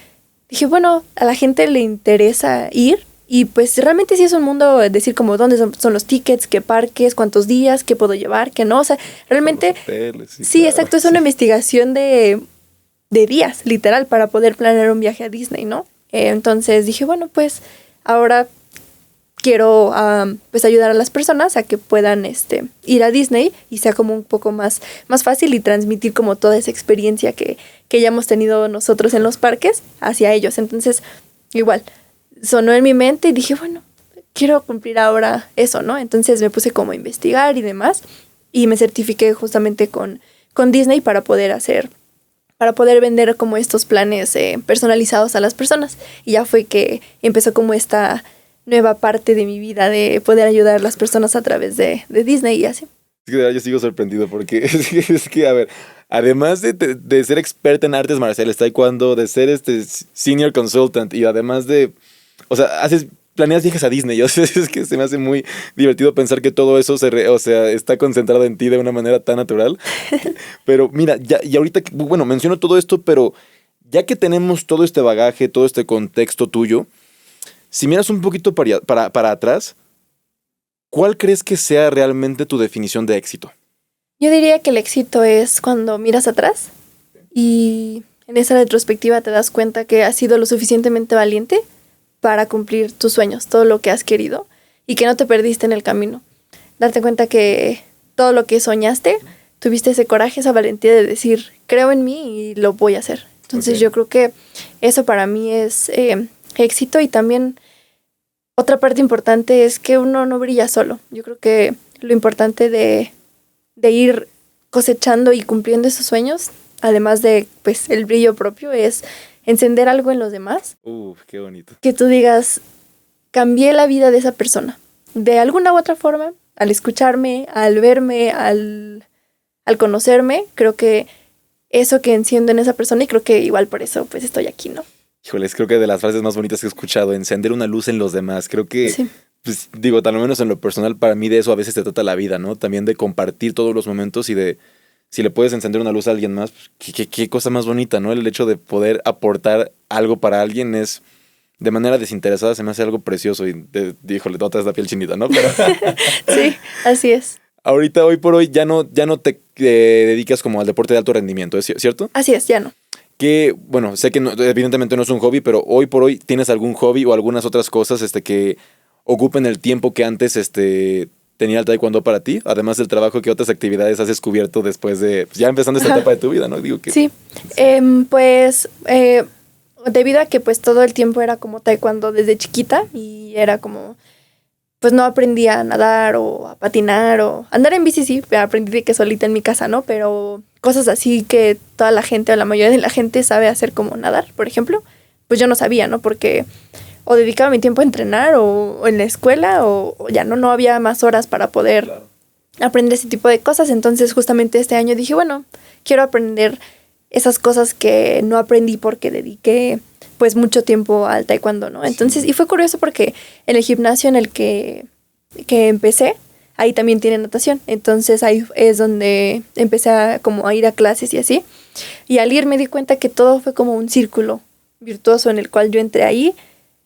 dije, bueno, a la gente le interesa ir. Y pues realmente sí es un mundo, decir como dónde son los tickets, qué parques, cuántos días, qué puedo llevar, qué no. O sea, realmente hoteles, sí, claro, exacto, es una investigación de días, literal, para poder planear un viaje a Disney, ¿no? Entonces dije, bueno, pues ahora quiero pues ayudar a las personas a que puedan ir a Disney y sea como un poco más fácil y transmitir como toda esa experiencia que ya hemos tenido nosotros en los parques hacia ellos. Entonces, igual, sonó en mi mente y dije, bueno, quiero cumplir ahora eso, ¿no? Entonces me puse como a investigar y demás y me certifiqué justamente con Disney para poder vender como estos planes personalizados a las personas. Y ya fue que empezó como esta nueva parte de mi vida de poder ayudar a las personas a través de Disney y así. Es que de verdad yo sigo sorprendido porque es que, a ver, además de ser experta en artes marciales, taekwondo, de ser senior consultant y además o sea, planeas viajes a Disney. O sea, es que se me hace muy divertido pensar que todo eso o sea, está concentrado en ti de una manera tan natural. Pero mira, y ahorita, bueno, menciono todo esto, pero ya que tenemos todo este bagaje, todo este contexto tuyo, si miras un poquito para atrás, ¿cuál crees que sea realmente tu definición de éxito? Yo diría que el éxito es cuando miras atrás y en esa retrospectiva te das cuenta que has sido lo suficientemente valiente para cumplir tus sueños, todo lo que has querido y que no te perdiste en el camino. Darte cuenta que todo lo que soñaste, tuviste ese coraje, esa valentía de decir, creo en mí y lo voy a hacer. Entonces yo creo que eso para mí es éxito. Y también otra parte importante es que uno no brilla solo. Yo creo que lo importante de ir cosechando y cumpliendo esos sueños, además de pues el brillo propio, es encender algo en los demás. Qué bonito. Que tú digas, cambié la vida de esa persona. De alguna u otra forma, al escucharme, al verme, al conocerme, creo que eso que enciendo en esa persona, y creo que igual por eso pues estoy aquí, ¿no? Híjoles, creo que de las frases más bonitas que he escuchado, encender una luz en los demás. Creo que, sí. Pues digo, tal menos en lo personal, para mí de eso a veces se trata la vida, ¿no? También de compartir todos los momentos y de, si le puedes encender una luz a alguien más, pues, qué cosa más bonita, ¿no? El hecho de poder aportar algo para alguien es, de manera desinteresada, se me hace algo precioso y, híjole, te traes la piel chinita, ¿no? Pero sí, así es. Ahorita, hoy por hoy, ya no te dedicas como al deporte de alto rendimiento, ¿es cierto? Así es, ya no. Que, bueno, sé que evidentemente no es un hobby, pero hoy por hoy, ¿tienes algún hobby o algunas otras cosas que ocupen el tiempo que antes tenía el taekwondo para ti? Además del trabajo, ¿qué otras actividades has descubierto después de, pues, ya empezando esta etapa de tu vida, ¿no? Digo que... Sí, pues debido a que pues todo el tiempo era como taekwondo desde chiquita y era como, pues no aprendí a nadar o a patinar o andar en bici, sí, aprendí de que solita en mi casa, ¿no? Pero cosas así que toda la gente o la mayoría de la gente sabe hacer, como nadar, por ejemplo, pues yo no sabía, ¿no? Porque o dedicaba mi tiempo a entrenar o en la escuela o ya no había más horas para poder aprender ese tipo de cosas. Entonces justamente este año dije, bueno, quiero aprender esas cosas que no aprendí porque dediqué pues mucho tiempo al taekwondo, ¿no? Entonces, y fue curioso porque en el gimnasio en el que empecé, ahí también tiene natación. Entonces ahí es donde empecé a ir a clases y así. Y al ir me di cuenta que todo fue como un círculo virtuoso en el cual yo entré ahí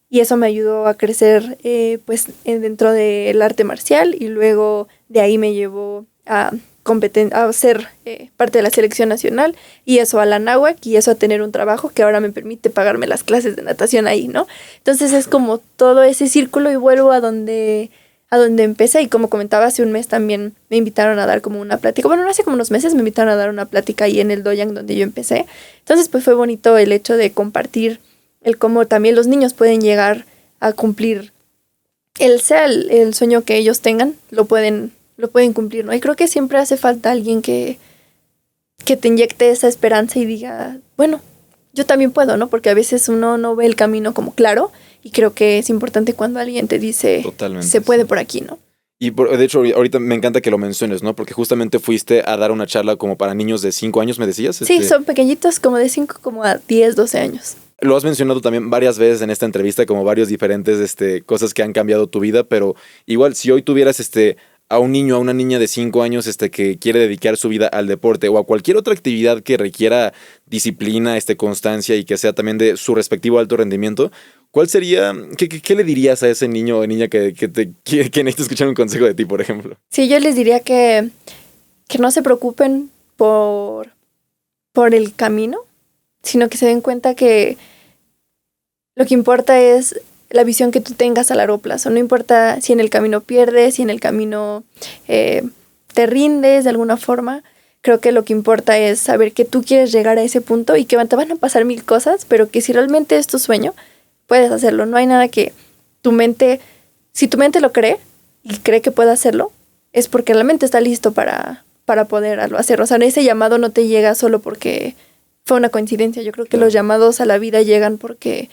y eso me ayudó a crecer pues dentro del arte marcial y luego de ahí me llevó a ser parte de la selección nacional y eso a la náhuac y eso a tener un trabajo que ahora me permite pagarme las clases de natación ahí, ¿no? Entonces es como todo ese círculo y vuelvo a donde empecé. Y como comentaba, hace un mes también me invitaron a dar como una plática, bueno, no hace como unos meses me invitaron a dar una plática ahí en el doyang donde yo empecé. Entonces pues fue bonito el hecho de compartir el cómo también los niños pueden llegar a cumplir el sueño que ellos tengan, lo pueden cumplir, ¿no? Y creo que siempre hace falta alguien que te inyecte esa esperanza y diga, bueno, yo también puedo, ¿no? Porque a veces uno no ve el camino como claro y creo que es importante cuando alguien te dice, totalmente, se puede por aquí, ¿no? Y de hecho, ahorita me encanta que lo menciones, ¿no? Porque justamente fuiste a dar una charla como para niños de 5 años, ¿me decías? Sí, son pequeñitos, como de 5 como a 10, 12 años. Lo has mencionado también varias veces en esta entrevista, como varios diferentes cosas que han cambiado tu vida, pero igual, si hoy tuvieras a un niño, a una niña de 5 años que quiere dedicar su vida al deporte o a cualquier otra actividad que requiera disciplina, constancia y que sea también de su respectivo alto rendimiento, ¿cuál sería, qué le dirías a ese niño o niña que necesita escuchar un consejo de ti, por ejemplo? Sí, yo les diría que no se preocupen por el camino, sino que se den cuenta que lo que importa es la visión que tú tengas a largo plazo. No importa si en el camino pierdes, si en el camino te rindes de alguna forma. Creo que lo que importa es saber que tú quieres llegar a ese punto y que te van a pasar 1000 cosas, pero que si realmente es tu sueño, puedes hacerlo. No hay nada que si tu mente lo cree y cree que puede hacerlo, es porque realmente está listo para poderlo hacer. O sea, ese llamado no te llega solo porque fue una coincidencia. Yo creo que los llamados a la vida llegan porque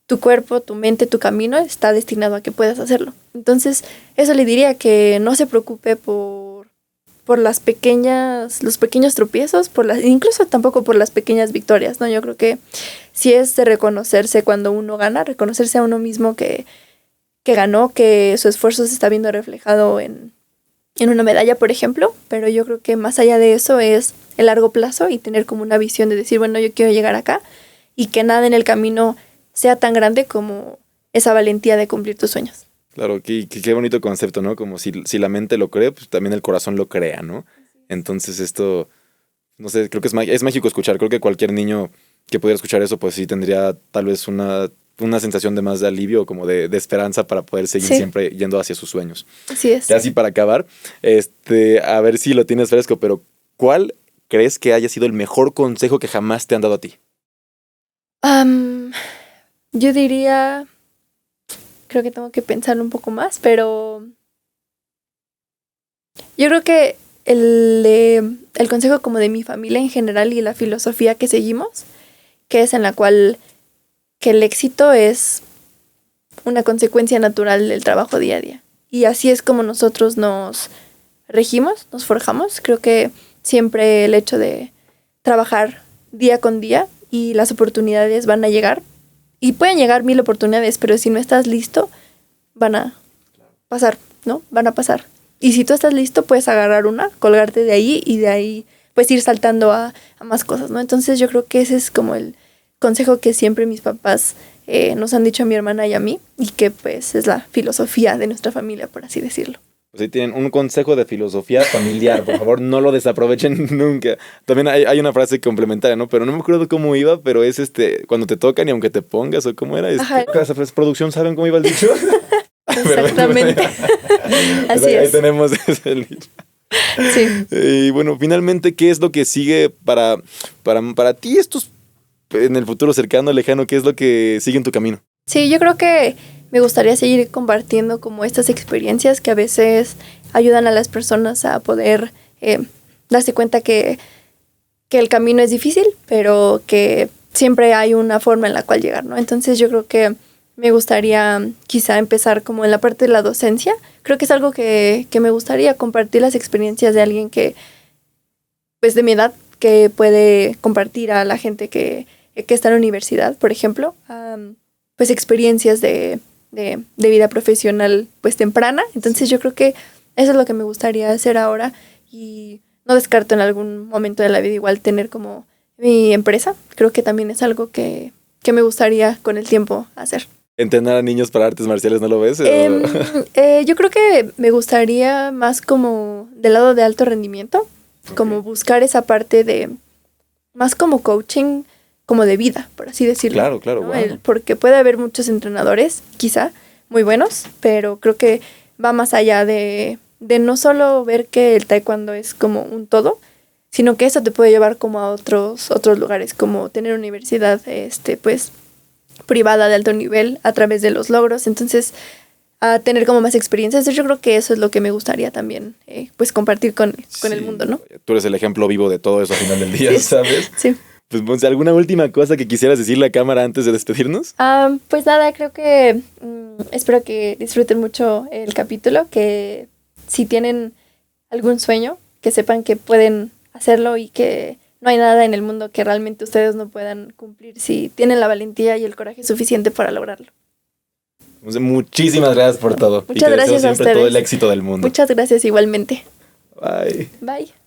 tu cuerpo, tu mente, tu camino está destinado a que puedas hacerlo. Entonces, eso le diría, que no se preocupe por los pequeños tropiezos, incluso tampoco por las pequeñas victorias, ¿no? Yo creo que sí es de reconocerse cuando uno gana, reconocerse a uno mismo que ganó, que su esfuerzo se está viendo reflejado en una medalla, por ejemplo, pero yo creo que más allá de eso es el largo plazo y tener como una visión de decir, bueno, yo quiero llegar acá, y que nada en el camino sea tan grande como esa valentía de cumplir tus sueños. Claro, qué bonito concepto, ¿no? Como si la mente lo cree, pues también el corazón lo crea, ¿no? Entonces esto, no sé, creo que es mágico escuchar. Creo que cualquier niño que pudiera escuchar eso, pues sí tendría tal vez una sensación de más de alivio, como de esperanza para poder seguir siempre yendo hacia sus sueños. Así es. Ya así para acabar, a ver si lo tienes fresco, pero ¿cuál crees que haya sido el mejor consejo que jamás te han dado a ti? Yo diría... Creo que tengo que pensarlo un poco más, pero yo creo que el consejo como de mi familia en general y la filosofía que seguimos, que es en la cual que el éxito es una consecuencia natural del trabajo día a día. Y así es como nosotros nos regimos, nos forjamos. Creo que siempre el hecho de trabajar día con día y las oportunidades van a llegar. Y pueden llegar 1000 oportunidades, pero si no estás listo, van a pasar, ¿no? Van a pasar. Y si tú estás listo, puedes agarrar una, colgarte de ahí y de ahí pues ir saltando a más cosas, ¿no? Entonces yo creo que ese es como el consejo que siempre mis papás nos han dicho a mi hermana y a mí, y que pues es la filosofía de nuestra familia, por así decirlo. Pues ahí tienen un consejo de filosofía familiar, por favor, no lo desaprovechen nunca. También hay una frase complementaria, ¿no? Pero no me acuerdo cómo iba, pero es cuando te tocan y aunque te pongas, o cómo era. Casa producción, ¿saben cómo iba el dicho? Exactamente. Así es. Ahí tenemos ese libro. Sí. Y bueno, finalmente, ¿qué es lo que sigue para ti en el futuro cercano, lejano? ¿Qué es lo que sigue en tu camino? Sí, yo creo que me gustaría seguir compartiendo como estas experiencias que a veces ayudan a las personas a poder darse cuenta que el camino es difícil, pero que siempre hay una forma en la cual llegar, ¿no? Entonces yo creo que me gustaría quizá empezar como en la parte de la docencia. Creo que es algo que me gustaría compartir, las experiencias de alguien que, pues de mi edad, que puede compartir a la gente que está en la universidad, por ejemplo, pues experiencias de vida profesional pues temprana. Entonces yo creo que eso es lo que me gustaría hacer ahora, y no descarto en algún momento de la vida igual tener como mi empresa. Creo que también es algo que me gustaría con el tiempo hacer. ¿Entrenar a niños para artes marciales no lo ves? Yo creo que me gustaría más como del lado de alto rendimiento, como buscar esa parte de más como coaching, como de vida, por así decirlo. Claro, ¿no? wow. Porque puede haber muchos entrenadores, quizá, muy buenos, pero creo que va más allá de no solo ver que el taekwondo es como un todo, sino que eso te puede llevar como a otros lugares, como tener universidad, pues, privada de alto nivel a través de los logros. Entonces, a tener como más experiencias. Yo creo que eso es lo que me gustaría también, pues, compartir con el mundo, ¿no? Tú eres el ejemplo vivo de todo eso al final del día, sí. ¿Sabes? Sí. Pues, Monse, ¿alguna última cosa que quisieras decirle a cámara antes de despedirnos? Pues nada, creo que espero que disfruten mucho el capítulo, que si tienen algún sueño, que sepan que pueden hacerlo y que no hay nada en el mundo que realmente ustedes no puedan cumplir si tienen la valentía y el coraje suficiente para lograrlo. Monse, muchísimas gracias por todo. Muchas gracias a ustedes. Todo el éxito del mundo. Muchas gracias igualmente. Bye. Bye.